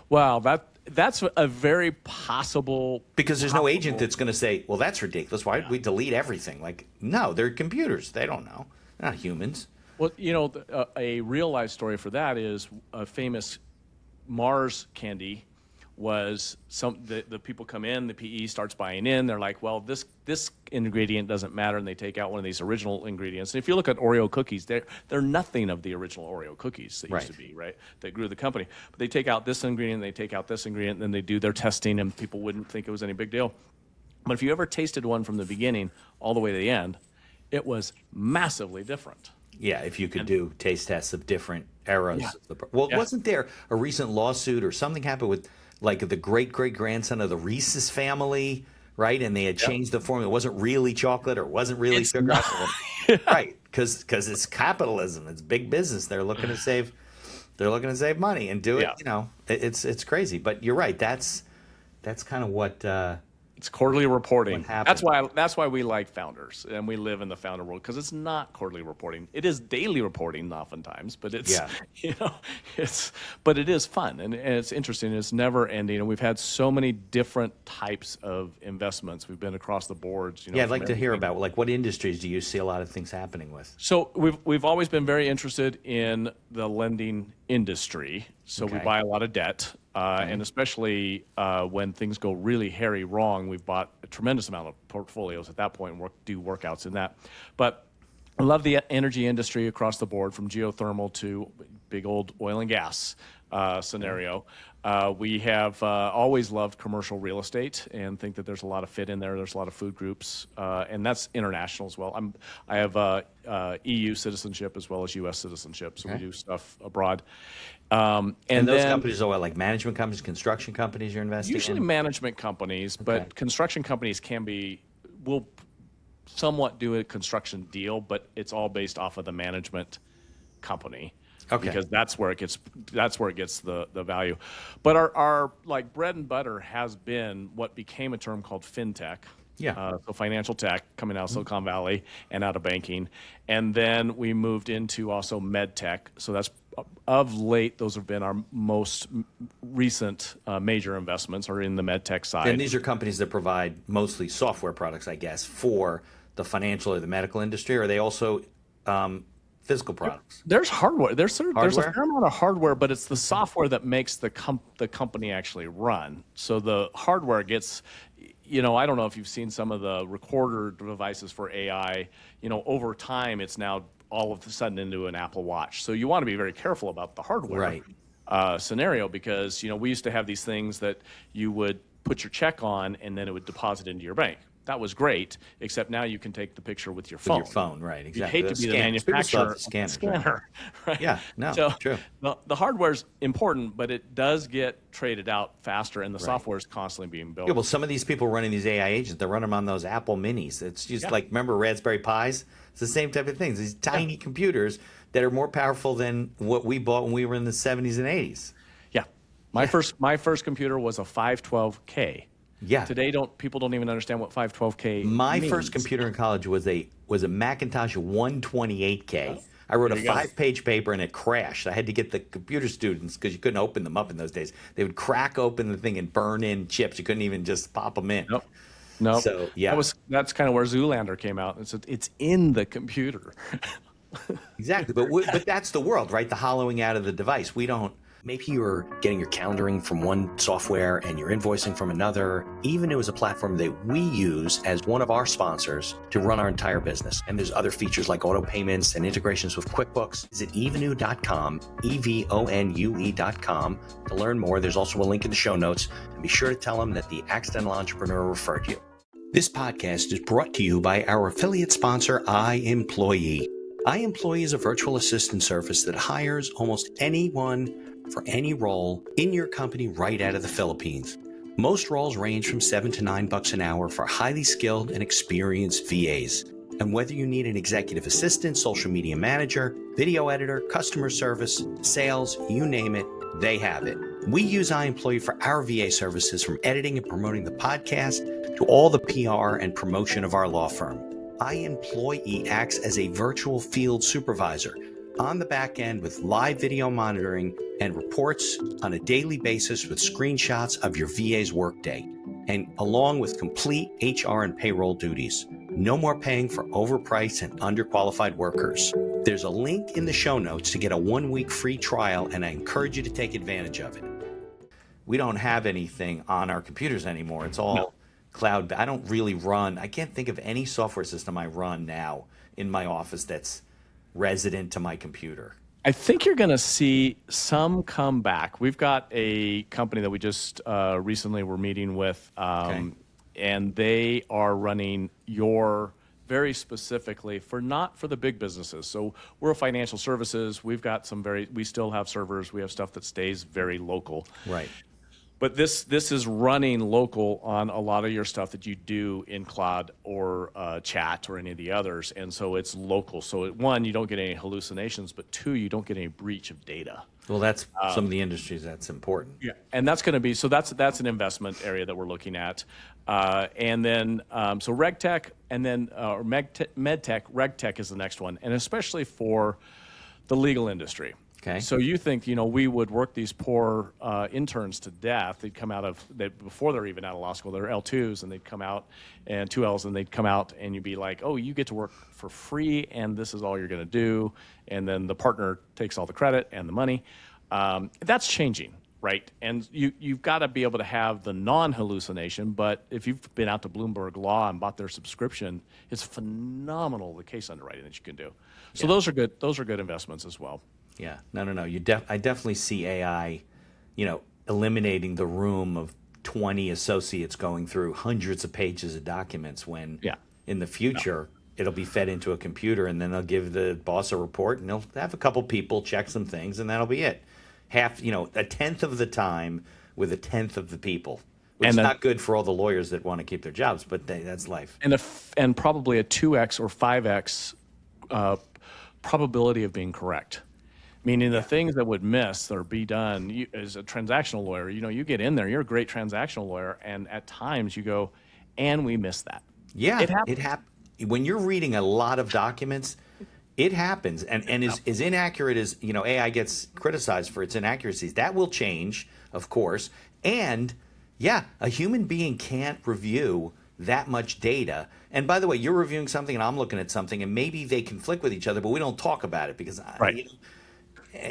Wow, that's a very possible. Because there's no agent that's going to say, well, that's ridiculous. Why did we delete everything? Like, no, they're computers. They don't know. They're not humans. Well, a real life story for that is a famous Mars candy was the people come in, the PE starts buying in. They're like, well, this ingredient doesn't matter, and they take out one of these original ingredients. And if you look at Oreo cookies, they're nothing of the original Oreo cookies that used to be, right? That grew the company. But they take out this ingredient, they take out this ingredient, and then they do their testing, and people wouldn't think it was any big deal. But if you ever tasted one from the beginning all the way to the end, it was massively different. Yeah, if you could do taste tests of different eras. Yeah. Wasn't there a recent lawsuit or something happened with like the great-great-grandson of the Reese's family, right? And they had changed the formula. It wasn't really chocolate or it wasn't really sugar. Right, because it's capitalism. It's big business. They're looking to save money and do it. It's crazy. But you're right. That's kind of what it's quarterly reporting. That's why we like Founders, and we live in the founder world, because it's not quarterly reporting. It is daily reporting oftentimes, but it's but it is fun and it's interesting. It's never ending, and we've had so many different types of investments. We've been across the boards. I'd like to hear about like what industries do you see a lot of things happening with? So we've always been very interested in the lending industry. So we buy a lot of debt. And especially when things go really hairy wrong, we've bought a tremendous amount of portfolios at that point and do workouts in that. But I love the energy industry across the board, from geothermal to big old oil and gas scenario. We have always loved commercial real estate and think that there's a lot of fit in there. There's a lot of food groups, and that's international as well. I have EU citizenship as well as U.S. citizenship, so we do stuff abroad. And those companies are what, like management companies, construction companies you're investing in? Usually management companies, but construction companies will somewhat do a construction deal, but it's all based off of the management company. Because that's where it gets the value. But our like bread and butter has been what became a term called fintech. So financial tech, coming out of Silicon Valley and out of banking. And then we moved into also med tech. So that's of late, those have been our most recent major investments are in the med tech side. And these are companies that provide mostly software products, I guess, for the financial or the medical industry. Or are they also physical products. There's hardware. There's a Hardware? fair amount of hardware, but it's the software that makes the company actually run. So the hardware gets, I don't know if you've seen some of the recorder devices for AI. Over time, it's now all of a sudden into an Apple Watch. So you want to be very careful about the hardware Right. scenario, because we used to have these things that you would put your check on and then it would deposit into your bank. That was great, except now you can take the picture with your phone. With your phone, right? You'd Exactly. hate to be the Scanners. People still have manufacturer the of the scanners, right? scanner, right? Yeah, no, So true. the hardware's important, but it does get traded out faster, and the software is constantly being built. Yeah, well, some of these people running these AI agents, they run them on those Apple Minis. It's just like, remember Raspberry Pis? It's the same type of things. These tiny computers that are more powerful than what we bought when we were in the 70s and 80s. Yeah. My first computer was a 512K. Yeah. Today, people don't even understand what 512K My means. first computer in college was a Macintosh 128K. I wrote a 5-page paper and it crashed. I had to get the computer students, because you couldn't open them up in those days. They would crack open the thing and burn in chips. You couldn't even just pop them in. Nope. So, yeah. That's kind of where Zoolander came out. It's in the computer. Exactly. But that's the world, right? The hollowing out of the device. We don't. Maybe you're getting your calendaring from one software and you're invoicing from another. Evenoo is a platform that we use as one of our sponsors to run our entire business. And there's other features like auto payments and integrations with QuickBooks. Visit evenoo.com, EVONUE.com to learn more. There's also a link in the show notes. And be sure to tell them that the Accidental Entrepreneur referred you. This podcast is brought to you by our affiliate sponsor, iEmployee. iEmployee is a virtual assistant service that hires almost anyone for any role in your company right out of the Philippines. Most roles range from $7 to $9 an hour for highly skilled and experienced VAs. And whether you need an executive assistant, social media manager, video editor, customer service, sales, you name it, they have it. We use iEmployee for our VA services, from editing and promoting the podcast to all the PR and promotion of our law firm. iEmployee acts as a virtual field supervisor on the back end with live video monitoring and reports on a daily basis with screenshots of your VA's workday, and along with complete HR and payroll duties. No more paying for overpriced and underqualified workers. There's a link in the show notes to get a 1-week free trial, and I encourage you to take advantage of it. We don't have anything on our computers anymore. It's all cloud. I don't really run. I can't think of any software system I run now in my office that's resident to my computer. I think you're going to see some come back. We've got a company that we just recently were meeting with, and they are running your very specifically not for the big businesses. So we're a financial services. We've got we still have servers. We have stuff that stays very local. Right. But this is running local on a lot of your stuff that you do in cloud or chat or any of the others, and so it's local. So one, you don't get any hallucinations, but two, you don't get any breach of data. Well, that's some of the industries that's important. Yeah, and that's going to be that's an investment area that we're looking at, and then so RegTech, and then MedTech. RegTech is the next one, and especially for the legal industry. Okay. So you think, we would work these poor interns to death. They'd come before they're even out of law school, they're L2s, and they'd come out, and 2Ls, and they'd come out, and you'd be like, oh, you get to work for free, and this is all you're going to do. And then the partner takes all the credit and the money. That's changing, right? And you've got to be able to have the non-hallucination, but if you've been out to Bloomberg Law and bought their subscription, it's phenomenal, the case underwriting that you can do. So those are good. Those are good investments as well. Yeah, no. I definitely see AI, eliminating the room of 20 associates going through hundreds of pages of documents, when in the future it'll be fed into a computer, and then they'll give the boss a report, and they'll have a couple people check some things, and that'll be it. A tenth of the time with a tenth of the people, which is not good for all the lawyers that want to keep their jobs, but that's life. And probably a 2x or 5x probability of being correct. Meaning the things that would miss or be done, as a transactional lawyer, you get in there, you're a great transactional lawyer, and at times you go, and we missed that. Yeah, it happens. When you're reading a lot of documents, it happens. And as inaccurate as, AI gets criticized for its inaccuracies, that will change, of course. And, a human being can't review that much data. And by the way, you're reviewing something and I'm looking at something, and maybe they conflict with each other, but we don't talk about it because Right. you know,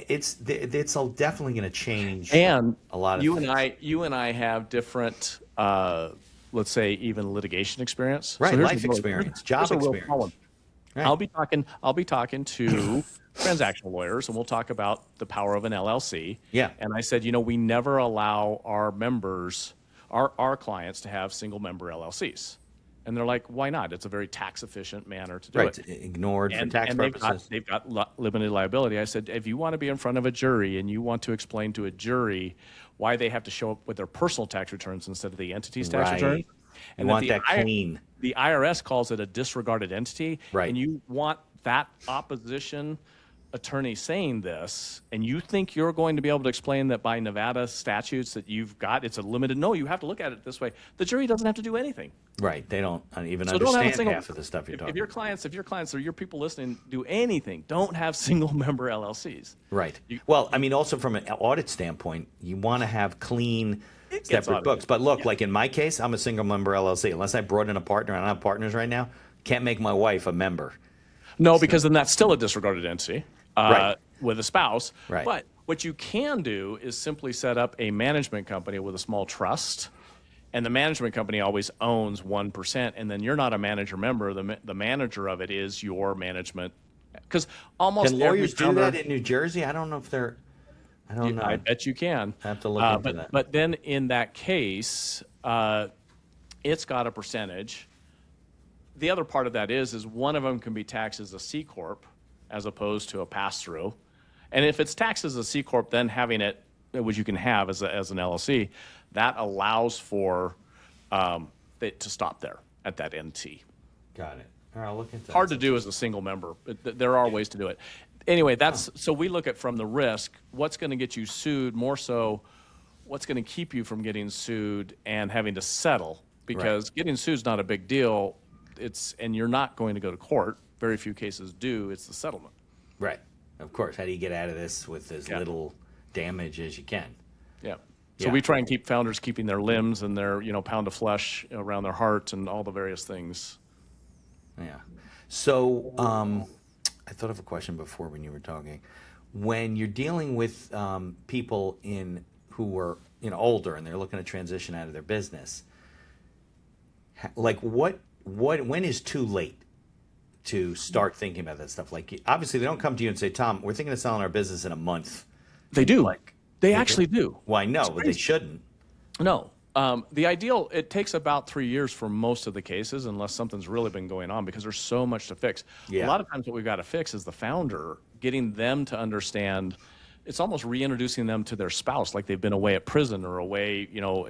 it's all definitely going to change And a lot of things. you and I have different, let's say, even litigation experience. Right, here's life experience, job here's a real problem. experience. Right. I'll be talking to transactional lawyers, and we'll talk about the power of an LLC. Yeah. And I said, we never allow our members, our clients, to have single member LLCs. And they're like, why not? It's a very tax efficient manner to do Right, it. ignored for tax And purposes. they've got limited liability. I said, if you want to be in front of a jury and you want to explain to a jury why they have to show up with their personal tax returns instead of the entity's tax Right. return, You and want that clean. the IRS calls it a disregarded entity, Right. and you want that opposition attorney saying this, and you think you're going to be able to explain that by Nevada statutes that you've got, it's a limited, no, you have to look at it this way. The jury doesn't have to do anything. Right, they don't even So don't have a understand single, half of the stuff you're talking if your clients or your people listening do anything, don't have single member LLCs. Right. Well, I mean, also from an audit standpoint, you want to have clean, gets separate audited. books. But look, like in my case, I'm a single member LLC. Unless I brought in a partner, and I don't have partners right now, can't make my wife a member. No, because then that's still a disregarded entity Right. with a spouse. Right. But what you can do is simply set up a management company with a small trust, and the management company always owns 1%, and then you're not a manager member. The manager of it is your management. Because almost Can every lawyers do founder- that in New Jersey? I don't know if they're. I don't know. I bet you can. I have to look into that. But then in that case, it's got a percentage. The other part of that is one of them can be taxed as a C corp as opposed to a pass through, and if it's taxed as a C corp, then having it, which you can have as an LLC, that allows for it to stop there at that NT. Got it. All right, I'll look into that. Hard to do as a single member. There are ways to do it. Anyway, so we look at from the risk, what's going to get you sued, more so what's going to keep you from getting sued and having to settle, because getting sued is not a big deal. And you're not going to go to court. Very few cases do. It's the settlement. Right. Of course. How do you get out of this with as little damage as you can? Yeah. So Yeah. we try and keep founders keeping their limbs and their pound of flesh around their heart and all the various things. Yeah. So I thought of a question before when you were talking. When you're dealing with people who are older and they're looking to transition out of their business, like when is too late to start thinking about that stuff? Like, obviously they don't come to you and say, Tom, we're thinking of selling our business in a month. They do. Like, they actually do. Well, I know, but they shouldn't. No. The ideal, it takes about 3 years for most of the cases, unless something's really been going on, because there's so much to fix. Yeah. A lot of times what we've got to fix is the founder, getting them to understand. It's almost reintroducing them to their spouse, like they've been away at prison or away,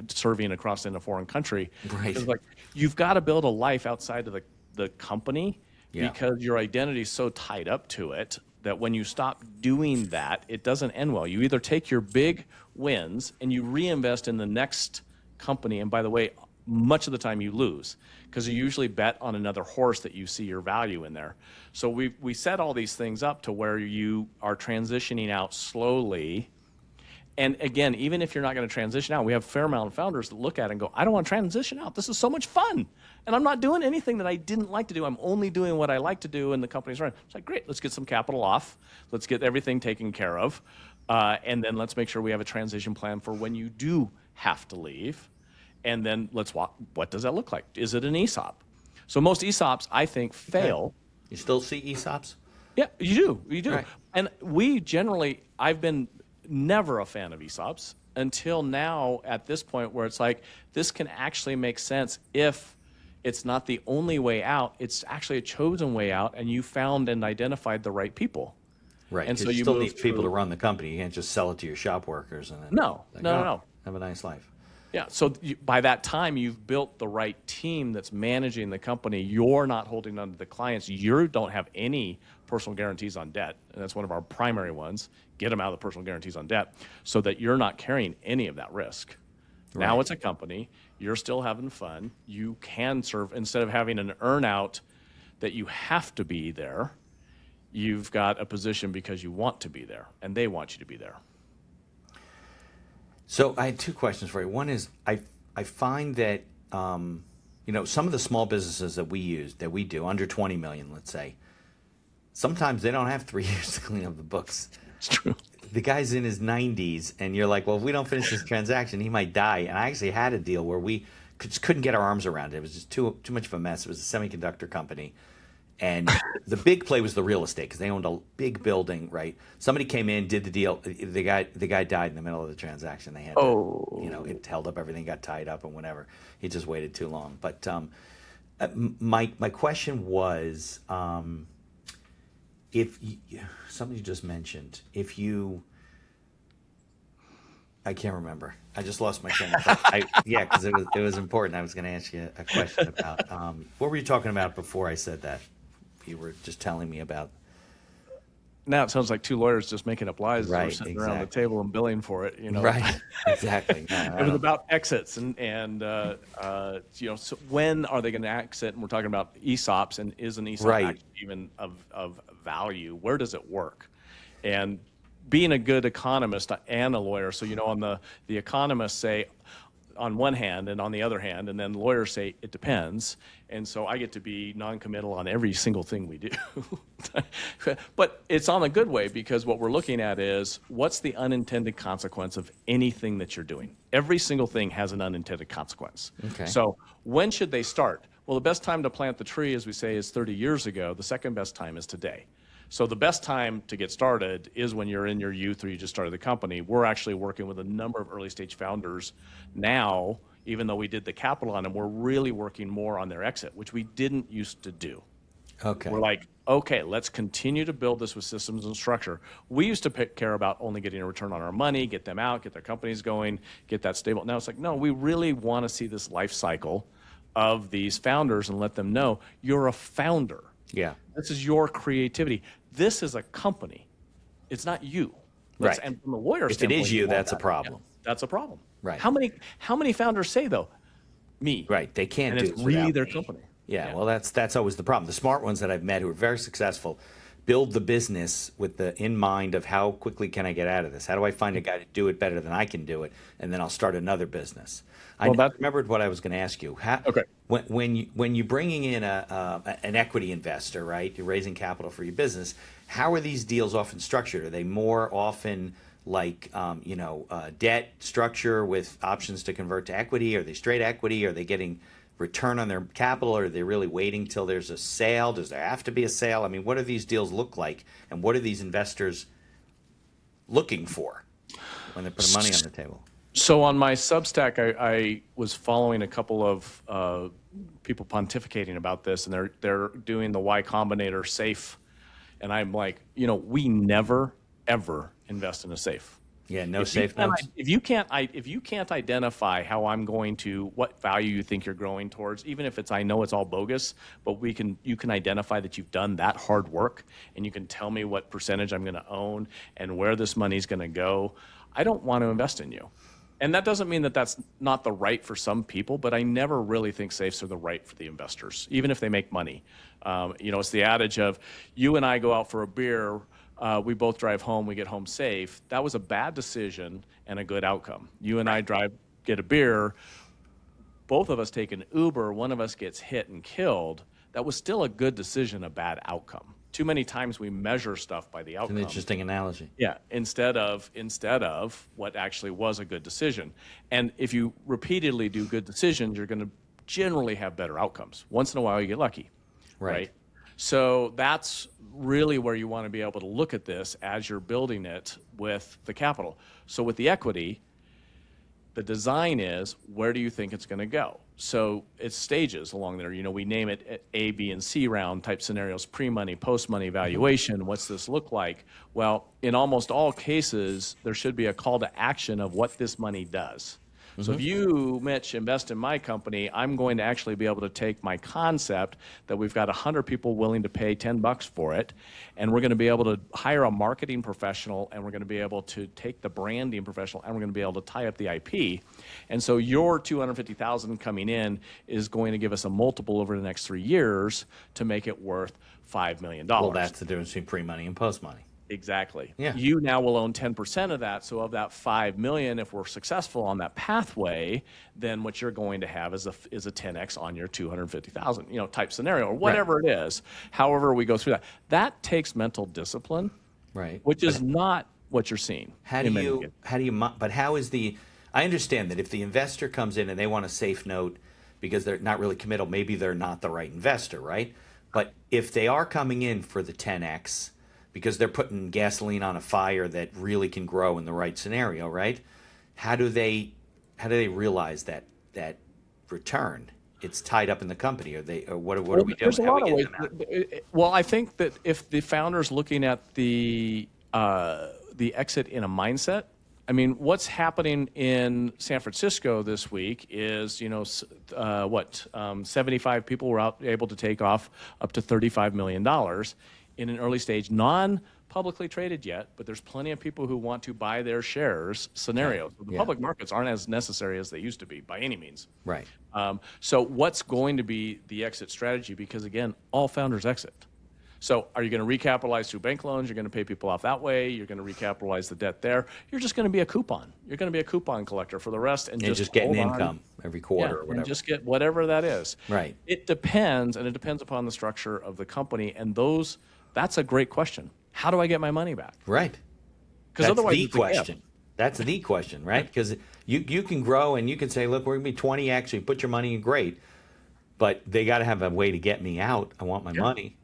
serving across in a foreign country. Right. It's like, you've got to build a life outside of the company, Yeah. because your identity is so tied up to it that when you stop doing that, it doesn't end well. You either take your big wins and you reinvest in the next company, and by the way, much of the time you lose, because you usually bet on another horse that you see your value in there. So we set all these things up to where you are transitioning out slowly. And again, even if you're not going to transition out, we have a fair amount of founders that look at it and go, I don't want to transition out. This is so much fun. And I'm not doing anything that I didn't like to do. I'm only doing what I like to do, and the company's running. It's like, great, let's get some capital off. Let's get everything taken care of. And then let's make sure we have a transition plan for when you do have to leave. And then let's walk, what does that look like? Is it an ESOP? So most ESOPs, I think, fail. You still see ESOPs? Yeah, you do. Right. And I've been never a fan of ESOPs until now at this point where it's like, this can actually make sense if it's not the only way out, it's actually a chosen way out, and you found and identified the right people. Right. And so you you still move need people to through- run the company. You can't just sell it to your shop workers and then No. have a nice life. Yeah, so by that time, you've built the right team that's managing the company. You're not holding on to the clients. You don't have any personal guarantees on debt, and that's one of our primary ones. Get them out of the personal guarantees on debt so that you're not carrying any of that risk. Now Right. it's a company. You're still having fun. You can serve, instead of having an earn-out that you have to be there, you've got a position because you want to be there, and they want you to be there. So I had two questions for you. One is I find that some of the small businesses that we do under 20 million, let's say, sometimes they don't have 3 years to clean up the books. It's true. The guy's in his 90s, and you're like, well, if we don't finish this transaction, he might die. And I actually had a deal where we just couldn't get our arms around it. It was just too much of a mess. It was a semiconductor company. And the big play was the real estate because they owned a big building, right? Somebody came in, did the deal. The guy died in the middle of the transaction. They had to, it held up everything, got tied up and whatever. He just waited too long. But my question was, if somebody just mentioned, I can't remember. I just lost my train of thought. Because it was important. I was going to ask you a question about what were you talking about before I said that? You were just telling me about. Now it sounds like two lawyers just making up lies as Right, they're sitting around the exactly. table and billing for it. Right, exactly. No, It was about exits and so when are they going to exit? And we're talking about ESOPs, and is an ESOP Right. actually even of value? Where does it work? And being a good economist and a lawyer, so on the economists say on one hand and on the other hand, and then lawyers say it depends. And so I get to be non-committal on every single thing we do. But it's on a good way, because what we're looking at is what's the unintended consequence of anything that you're doing. Every single thing has an unintended consequence. Okay. So when should they start? Well, the best time to plant the tree, as we say, is 30 years ago. The second best time is today. So the best time to get started is when you're in your youth or you just started the company. We're actually working with a number of early stage founders now, even though we did the capital on them. We're really working more on their exit, which we didn't used to do. Okay. We're like, okay, let's continue to build this with systems and structure. We used to care about only getting a return on our money, get them out, get their companies going, get that stable. Now it's like, no, we really want to see this life cycle of these founders and let them know you're a founder. Yeah. This is your creativity. This is a company. It's not you. Right. And from the lawyer If it standpoint, is you, want that's a that. problem. Yeah, that's a problem. Right. How many founders say though, me? Right. They can't And do it's it really without their me. company. Yeah, well, that's always the problem. The smart ones that I've met who are very successful build the business with the in mind of how quickly can I get out of this? How do I find a guy to do it better than I can do it, and then I'll start another business. I remembered what I was going to ask you. Okay. When you're bringing in an equity investor, right? You're raising capital for your business. How are these deals often structured? Are they more often like debt structure with options to convert to equity? Are they straight equity? Are they getting return on their capital, or are they really waiting till there's a sale? Does there have to be a sale? I mean, what do these deals look like, and what are these investors looking for when they put money on the table? So on my Substack, I was following a couple of people pontificating about this, and they're doing the Y Combinator safe, and I'm like, we never ever invest in a safe. Yeah, no safe notes. If you can't identify how I'm going to, what value you think you're growing towards, even if I know it's all bogus, but you can identify that you've done that hard work, and you can tell me what percentage I'm going to own and where this money's going to go. I don't want to invest in you. And that doesn't mean that that's not the right for some people, but I never really think safes are the right for the investors, even if they make money. It's the adage of you and I go out for a beer, we both drive home, we get home safe. That was a bad decision and a good outcome. You and I get a beer, both of us take an Uber, one of us gets hit and killed. That was still a good decision, a bad outcome. Too many times we measure stuff by the outcome. It's an interesting analogy. Yeah, instead of what actually was a good decision. And if you repeatedly do good decisions, you're going to generally have better outcomes. Once in a while, you get lucky, right? So that's really where you want to be able to look at this as you're building it with the capital. So with the equity, the design is, where do you think it's going to go? So it's stages along there. We name it A, B, and C round type scenarios, pre-money, post-money valuation. What's this look like? Well, in almost all cases, there should be a call to action of what this money does. So if you, Mitch, invest in my company, I'm going to actually be able to take my concept that we've got 100 people willing to pay $10 for it, and we're going to be able to hire a marketing professional, and we're going to be able to take the branding professional, and we're going to be able to tie up the IP. And so your $250,000 coming in is going to give us a multiple over the next 3 years to make it worth $5 million. Well, that's the difference between pre-money and post-money. Exactly. Yeah. You now will own 10% of that. So of that 5 million, if we're successful on that pathway, then what you're going to have is a 10x on your 250,000, type scenario or whatever it is. However we go through that. That takes mental discipline, Right. which is not what you're seeing. But how is I understand that if the investor comes in and they want a safe note because they're not really committal, maybe they're not the right investor, right? But if they are coming in for the 10x because they're putting gasoline on a fire that really can grow in the right scenario, right? How do they realize that return? It's tied up in the company, or what are we doing? There's a How lot we of getting ways. them out? Well, I think that if the founder's looking at the exit in a mindset, I mean, what's happening in San Francisco this week is, 75 people were able to take off up to $35 million in an early stage, non-publicly traded yet, but there's plenty of people who want to buy their shares scenario. So the public markets aren't as necessary as they used to be by any means. Right. So what's going to be the exit strategy? Because again, all founders exit. So are you going to recapitalize through bank loans? You're going to pay people off that way. You're going to recapitalize the debt there. You're just going to be a coupon. You're going to be a coupon collector for the rest and just getting hold on. income every quarter or whatever. And just get whatever that is. Right. It depends, and it depends upon the structure of the company. And that's a great question. How do I get my money back? Right. Because otherwise, the question. That's the question, right? Because you can grow and you can say, look, we're going to be 20 actually, put your money in, great. But they got to have a way to get me out. I want my money.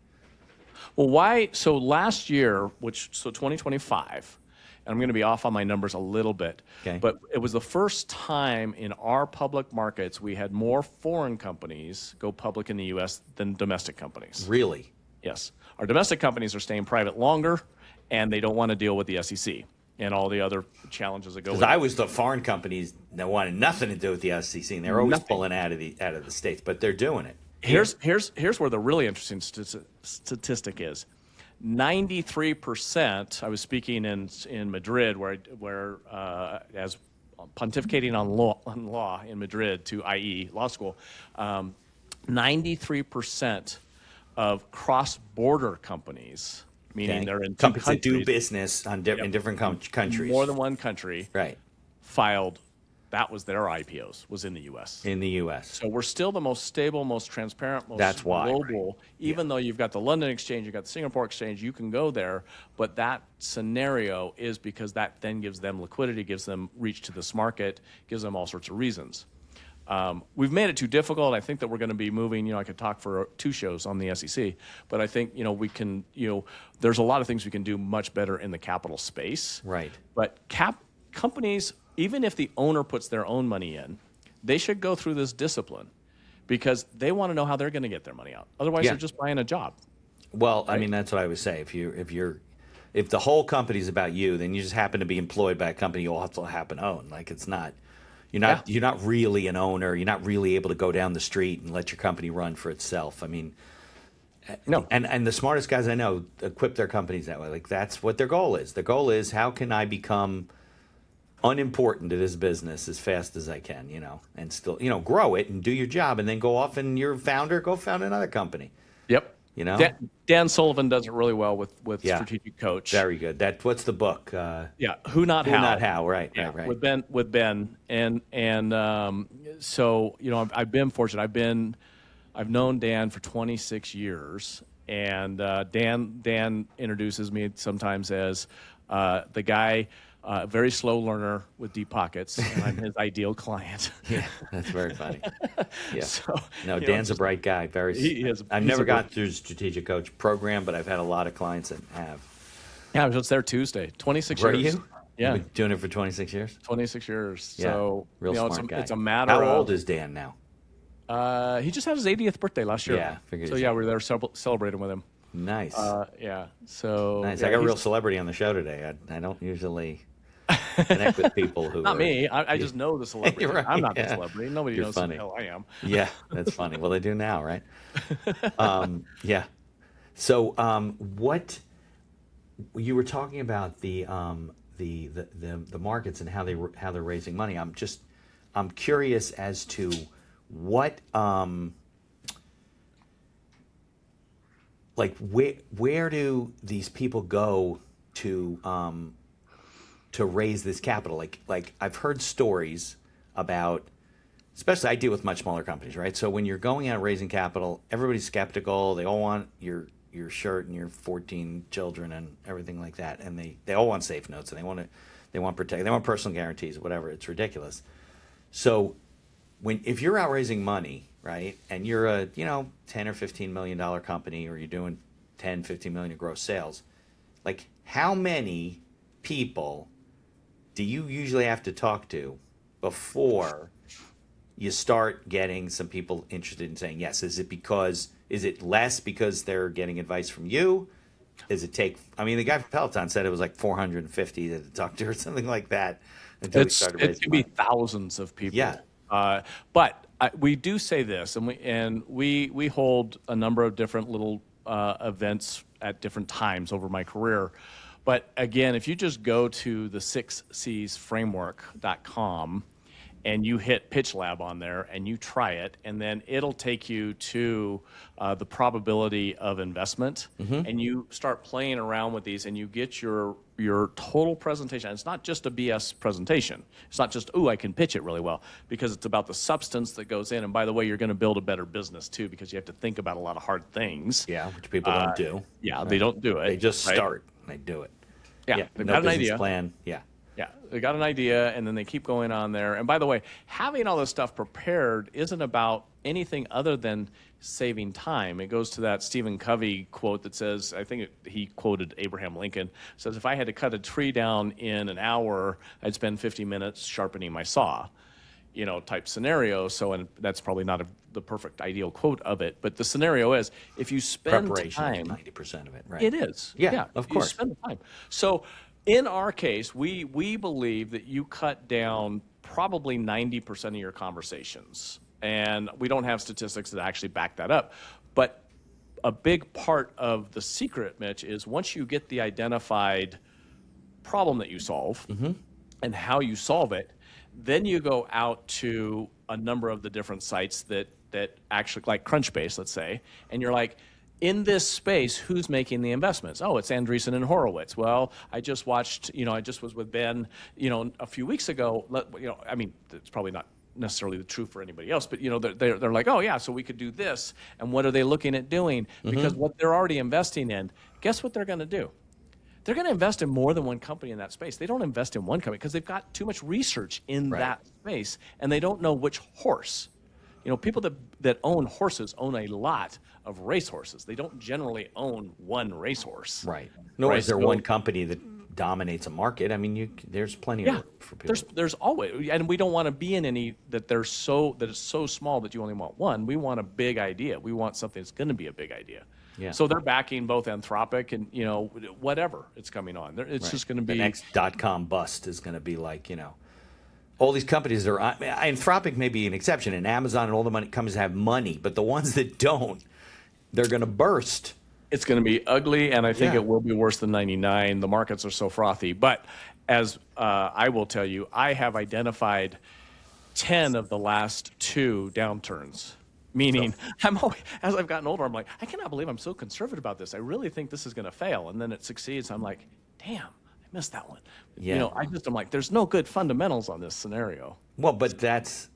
Well, why? So last year, 2025, and I'm going to be off on my numbers a little bit, but it was the first time in our public markets we had more foreign companies go public in the U.S. than domestic companies. Really? Yes. Our domestic companies are staying private longer, and they don't want to deal with the SEC and all the other challenges that go with it. Because I was the foreign companies that wanted nothing to do with the SEC, and they're always pulling out of the states, but they're doing it. Here's where the really interesting statistic is. 93%. I was speaking in Madrid, where as pontificating on law in Madrid to IE law school. 93% of cross-border companies, meaning they're in companies that do business in different countries, more than one country, right? Filed. That was their IPOs, was in the U.S. In the U.S. So we're still the most stable, most transparent, most That's why, global. right? Even though you've got the London Exchange, you've got the Singapore Exchange, you can go there. But that scenario is because that then gives them liquidity, gives them reach to this market, gives them all sorts of reasons. We've made it too difficult. I think that we're going to be moving, I could talk for 2 shows on the SEC, but I think, we can, there's a lot of things we can do much better in the capital space. Right. But companies, even if the owner puts their own money in, they should go through this discipline because they want to know how they're going to get their money out. Otherwise, they're just buying a job. Well, right? I mean, that's what I would say. If the whole company's about you, then you just happen to be employed by a company you also happen to own. Like it's not, you're not really an owner. You're not really able to go down the street and let your company run for itself. I mean, no. And the smartest guys I know equip their companies that way. Like that's what their goal is. Their goal is how can I become unimportant to this business as fast as I can, and still, grow it and do your job and then go off and you're a founder, go found another company. Yep. Dan Sullivan does it really well with Strategic Coach. Very good. What's the book? Who Not How. Who Not How, right. With Ben. And so, I've been fortunate. I've known Dan for 26 years and Dan introduces me sometimes as the guy, very slow learner with deep pockets, and I'm his ideal client. Yeah, that's very funny. Yeah. So, Dan's a bright guy. I've never got through the Strategic Coach program, but I've had a lot of clients that have. Yeah, I was just there Tuesday. 26 Were years. You? Yeah. You've been doing it for 26 years? 26 years. Yeah. So, real smart guy. It's a matter How old is Dan now? He just had his 80th birthday last year. Yeah, figured so. Yeah, we were there celebrating with him. Nice. Yeah. So. Nice. Yeah, I got a real celebrity on the show today. I don't usually connect with people who not me. I just know the celebrity. Right, I'm not the celebrity. Nobody knows who the hell I am. Yeah, that's funny. Well, they do now, right? Yeah. So, what you were talking about the markets and how they're raising money. I'm curious as to what like where do these people go to raise this capital. Like I've heard stories about, especially I deal with much smaller companies, right? So when you're going out raising capital, everybody's skeptical. They all want your shirt and your 14 children and everything like that, and they all want safe notes, and they want protect, they want personal guarantees, whatever. It's ridiculous. So if you're out raising money, right, and you're a 10 or 15 million dollar company, or you're doing 10, 15 million in gross sales, like how many people do you usually have to talk to before you start getting some people interested in saying yes? Is it less because they're getting advice from you? Does it take, I mean, the guy from Peloton said it was like 450 to talk to or something like that until we started raising it can money. be thousands of people. Yeah. But we do say this, and we hold a number of different little events at different times over my career. But again, if you just go to the 6Csframework.com and you hit Pitch Lab on there and you try it, and then it'll take you to the probability of investment, and you start playing around with these, and you get your total presentation. And it's not just a BS presentation. It's not just, I can pitch it really well, because it's about the substance that goes in. And by the way, you're going to build a better business too, because you have to think about a lot of hard things. Yeah, which people don't do. Yeah, right? They don't do it. They just right? start and they do it. Yeah, they've no got an business idea. plan. Yeah. Yeah, they got an idea, and then they keep going on there. And by the way, having all this stuff prepared isn't about anything other than saving time. It goes to that Stephen Covey quote that says, he quoted Abraham Lincoln, says, if I had to cut a tree down in an hour, I'd spend 50 minutes sharpening my saw, type scenario. So, and that's probably not the perfect ideal quote of it, but the scenario is, if you spend Preparation time, is 90% of it, right? it is. Yeah, of you course. spend the time. So in our case, we believe that you cut down probably 90% of your conversations. And we don't have statistics that actually back that up. But a big part of the secret, Mitch, is once you get the identified problem that you solve and how you solve it, then you go out to a number of the different sites that actually, like Crunchbase, let's say, and you're like, in this space, who's making the investments? Oh, it's Andreessen and Horowitz. Well, I just watched, I just was with Ben, a few weeks ago. I mean, it's probably not necessarily the truth for anybody else, but, they're like, oh, yeah, so we could do this. And what are they looking at doing? Because what they're already investing in, guess what they're going to do? They're going to invest in more than one company in that space. They don't invest in one company because they've got too much research in that space, and they don't know which horse. People that own horses own a lot of racehorses. They don't generally own one racehorse. Right. Nor is there one company that dominates a market. I mean, there's plenty of room for people. There's always, and we don't want to be in any that it's so small that you only want one. We want a big idea. We want something that's going to be a big idea. Yeah. So they're backing both Anthropic and whatever it's coming on. It's just going to be the next .com bust is going to be like all these companies are. Anthropic may be an exception, and Amazon and all the money companies have money, but the ones that don't, they're going to burst. It's going to be ugly, and I think it will be worse than 99. The markets are so frothy. But as I will tell you, I have identified 10 of the last 2 downturns. Meaning, I'm always, as I've gotten older, I'm like, I cannot believe I'm so conservative about this. I really think this is going to fail. And then it succeeds. I'm like, damn, I missed that one. Yeah. I'm like, there's no good fundamentals on this scenario. Well, but that's,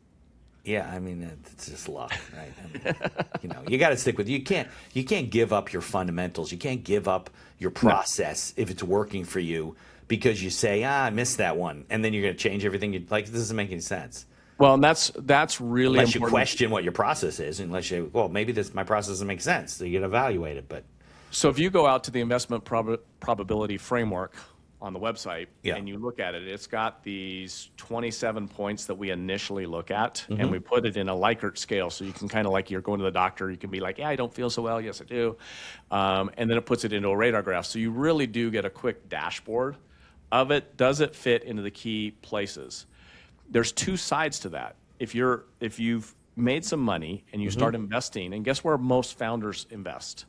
it's just luck, right? I mean, you got to stick with you can't give up your fundamentals. You can't give up your process if it's working for you because you say, I missed that one, and then you're going to change everything. This doesn't make any sense. Well, and that's really unless important. You question what your process is, maybe my process doesn't make sense. So you get to evaluate it. But so if you go out to the investment probability framework on the website and you look at it, it's got these 27 points that we initially look at, and we put it in a Likert scale. So you can kind of like you're going to the doctor, you can be like, yeah, I don't feel so well. Yes, I do. And then it puts it into a radar graph. So you really do get a quick dashboard of it. Does it fit into the key places? There's 2 sides to that. If you've made some money and you start investing, and guess where most founders invest?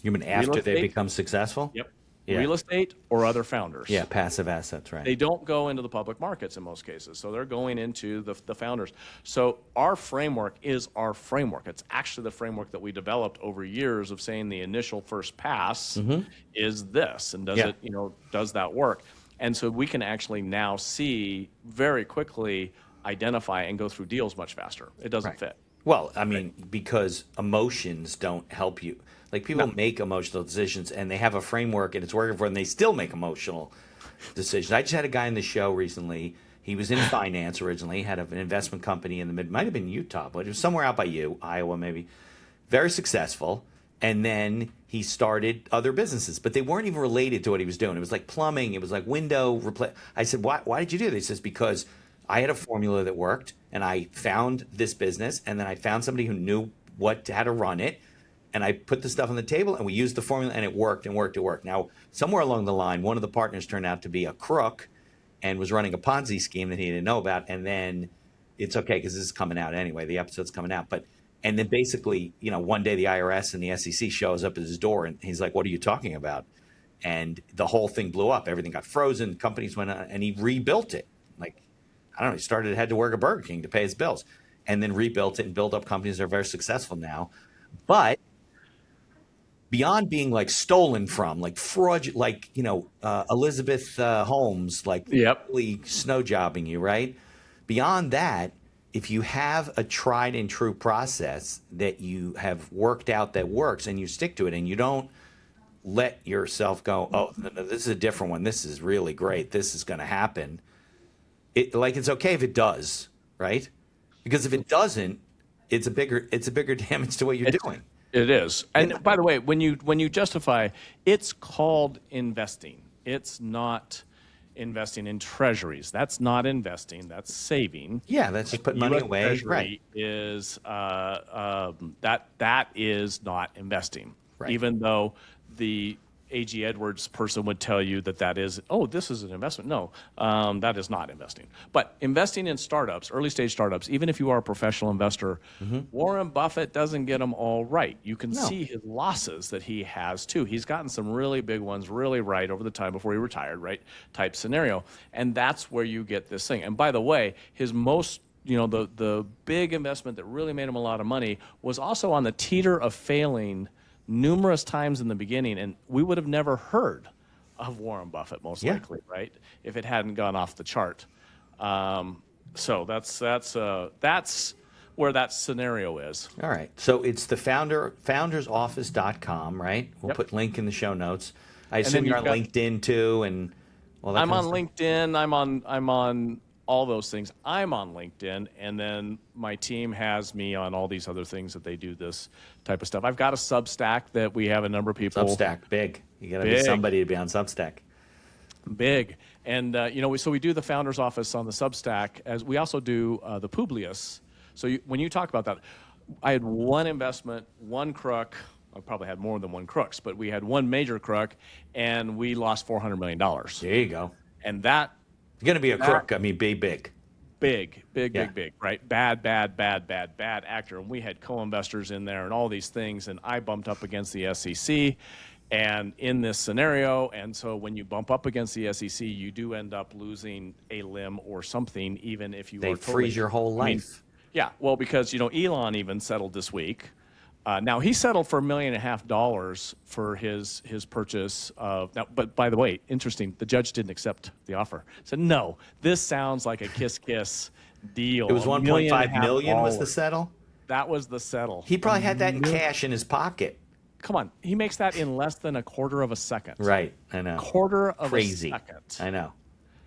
You mean after they become successful? Yep. Yeah. real estate or other founders. Yeah, passive assets, right. They don't go into the public markets in most cases. So they're going into the founders. So our framework is our framework. It's actually the framework that we developed over years of saying the initial first pass is this, and does Yeah. it, does that work? And so we can actually now see very quickly, identify and go through deals much faster. It doesn't fit. Well, I mean, because emotions don't help you. Like people make emotional decisions and they have a framework and it's working for them. They still make emotional decisions. I just had a guy on the show recently. He was in finance originally. He had an investment company in the might have been Utah, but it was somewhere out by you, Iowa maybe. Very successful. And then he started other businesses, but they weren't even related to what he was doing. It was like plumbing. It was like window replace. I said, why did you do this? He says, because I had a formula that worked and I found this business and then I found somebody who knew how to run it. And I put the stuff on the table and we used the formula and it worked and worked and worked. Now, somewhere along the line, one of the partners turned out to be a crook and was running a Ponzi scheme that he didn't know about. And then it's okay because this is coming out anyway. The episode's coming out. And then basically, one day the IRS and the SEC shows up at his door and he's like, what are you talking about? And the whole thing blew up. Everything got frozen. Companies went on and he rebuilt it. Like, I don't know, he had to work at Burger King to pay his bills and then rebuilt it and built up companies that are very successful now. But beyond being like stolen from, like fraud, like, Elizabeth Holmes, like really snow jobbing you, right? Beyond that, if you have a tried and true process that you have worked out that works and you stick to it and you don't let yourself go, oh, no, this is a different one. This is really great. This is going to happen. It's okay if it does, right? Because if it doesn't, it's a bigger damage to what you're doing. It is. And by the way, when you justify, it's called investing. It's not investing in treasuries. That's not investing. That's saving. Yeah, that's just putting money away. Treasury Right. Is that is not investing. Right. Even though the A.G. Edwards person would tell you that is, this is an investment. No, that is not investing. But investing in startups, early stage startups, even if you are a professional investor, Warren Buffett doesn't get them all right. You can see his losses that he has too. He's gotten some really big ones really right over the time before he retired, right? Type scenario. And that's where you get this thing. And by the way, his most the big investment that really made him a lot of money was also on the teeter of failing numerous times in the beginning, and we would have never heard of Warren Buffett most likely, right? If it hadn't gone off the chart. So that's where that scenario is. All right. So it's the foundersoffice.com, right? We'll put link in the show notes. I assume you're on LinkedIn too, and all that. I'm on LinkedIn. I'm on all those things. I'm on LinkedIn, and then my team has me on all these other things that they do this type of stuff. I've got a Substack that we have a number of people. Substack, big. You got to be somebody to be on Substack. Big. And, so we do the Founders Office on the Substack, as we also do the Publius. So when you talk about that, I had one investment, one crook. I probably had more than one crooks, but we had one major crook, and we lost $400 million. There you go. And that... You're going to be a crook. I mean, big. Big, right? Bad actor. And we had co-investors in there and all these things, and I bumped up against the SEC and in this scenario. And so when you bump up against the SEC, you do end up losing a limb or something, even if you They freeze your whole life. Yeah, well, because, Elon even settled this week. Now, he settled for $1.5 million for his purchase of... Now, but by the way, interesting, the judge didn't accept the offer. Said, no, this sounds like a kiss deal. It was $1.5 million was the settle? That was the settle. He probably had that in cash in his pocket. Come on, he makes that in less than a quarter of a second. Right, I know. Quarter of Crazy. a second. I know.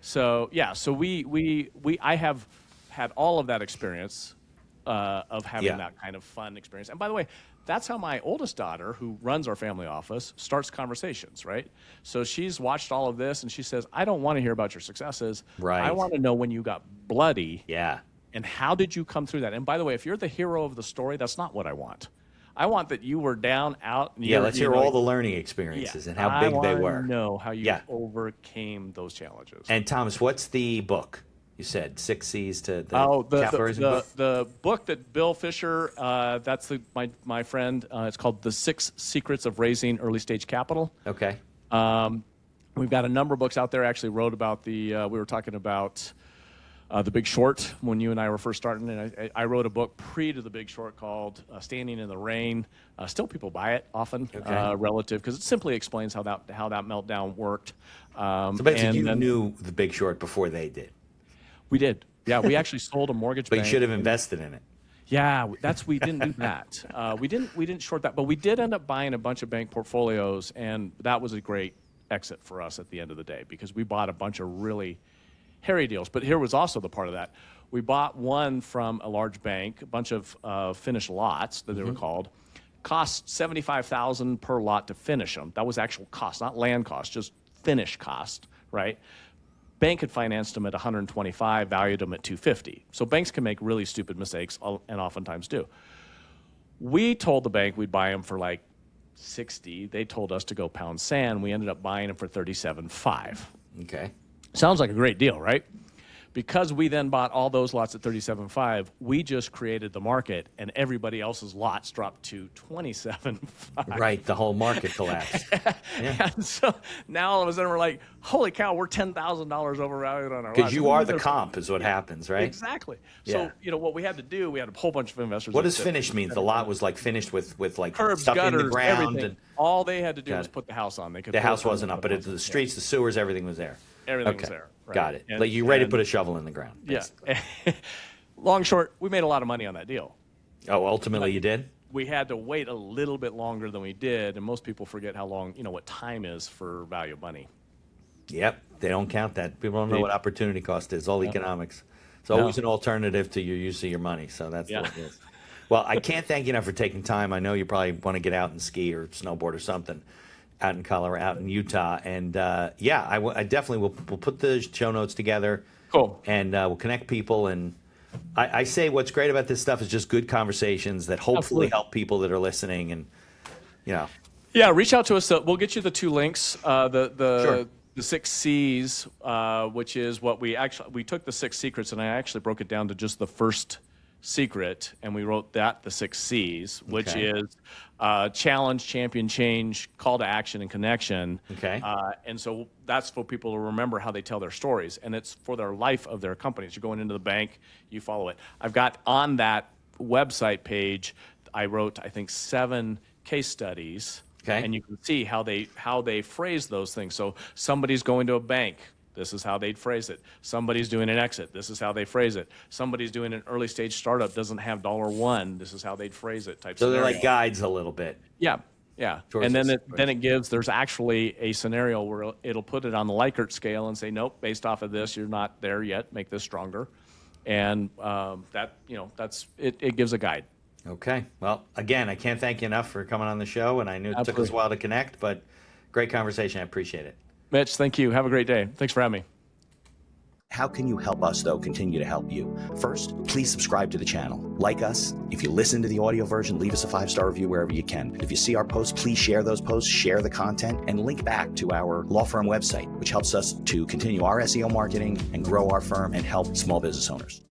So, yeah, so I have had all of that experience of having that kind of fun experience. And by the way, that's how my oldest daughter, who runs our family office, starts conversations, right? So she's watched all of this, and she says, I don't want to hear about your successes. Right. I want to know when you got bloody. Yeah. And how did you come through that? And by the way, if you're the hero of the story, that's not what I want. I want that you were down, out. And let's hear all the learning experiences and how big they were. I want to know how you overcame those challenges. And Thomas, what's the book? You said 6 C's to the the book that Bill Fisher, that's my friend. It's called The 6 Secrets of Raising Early Stage Capital. Okay. We've got a number of books out there. I actually wrote about we were talking about The Big Short when you and I were first starting, and I wrote a book pre to The Big Short called Standing in the Rain. Still people buy it often, relative, because it simply explains how that meltdown worked. So basically you knew The Big Short before they did. We did. Yeah, we actually sold a mortgage But bank. you should have invested in it. Yeah, we didn't do that. We didn't short that, but we did end up buying a bunch of bank portfolios, and that was a great exit for us at the end of the day, because we bought a bunch of really hairy deals. But here was also the part of that. We bought one from a large bank, a bunch of finished lots that they were called. Cost $75,000 per lot to finish them. That was actual cost, not land cost, just finish cost, right? Bank had financed them at 125, valued them at 250. So banks can make really stupid mistakes, and oftentimes do. We told the bank we'd buy them for like 60. They told us to go pound sand. We ended up buying them for 37.5. Okay. Sounds like a great deal, right? Because we then bought all those lots at 37.5, we just created the market, and everybody else's lots dropped to 27.5. Right, the whole market collapsed. Yeah. And so now all of a sudden we're like, holy cow, we're $10,000 overvalued on our lots. Because you are the comp is what happens, right? Exactly. Yeah. So, what we had to do, we had a whole bunch of investors. What does finished mean? The lot was like finished with like curbs, stuff gutters, in the ground. everything. And All they had to do was put the house on. They could the put house it on wasn't up, but the streets, the sewers, everything was there. Everything was there. Right? Got it. And, Like you ready to put a shovel in the ground. Basically. Yeah. Long, short, we made a lot of money on that deal. Oh, ultimately you did? We had to wait a little bit longer than we did, and most people forget how long, what time is for value of money. Yep. They don't count that. People don't know what opportunity cost is. All economics. It's always an alternative to your use of your money. So that's what it is. Well, I can't thank you enough for taking time. I know you probably want to get out and ski or snowboard or something out in Colorado, out in Utah. And I definitely we'll put the show notes together. Cool. And we'll connect people. And I say what's great about this stuff is just good conversations that hopefully help people that are listening. And, Yeah, reach out to us. We'll get you the 2 links. The 6 C's, which is what we took the 6 secrets, and I actually broke it down to just the first secret, and we wrote that the 6 C's, which is challenge, champion, change, call to action, and connection. Okay. And so that's for people to remember how they tell their stories, and it's for their life of their companies. You're going into the bank, you follow it. I've got on that website page, I wrote, I think, 7 case studies. Okay. And you can see how they phrase those things. So somebody's going to a bank. This is how they'd phrase it. Somebody's doing an exit. This is how they phrase it. Somebody's doing an early stage startup, doesn't have $1. This is how they'd phrase it. So they're like guides a little bit. Yeah. And then there's actually a scenario where it'll put it on the Likert scale and say, nope, based off of this, you're not there yet. Make this stronger. And it gives a guide. Okay. Well, again, I can't thank you enough for coming on the show, and I knew it took us a while to connect, but great conversation. I appreciate it. Mitch, thank you. Have a great day. Thanks for having me. How can you help us, though, continue to help you? First, please subscribe to the channel. Like us. If you listen to the audio version, leave us a 5-star review wherever you can. If you see our posts, please share those posts, share the content, and link back to our law firm website, which helps us to continue our SEO marketing and grow our firm and help small business owners.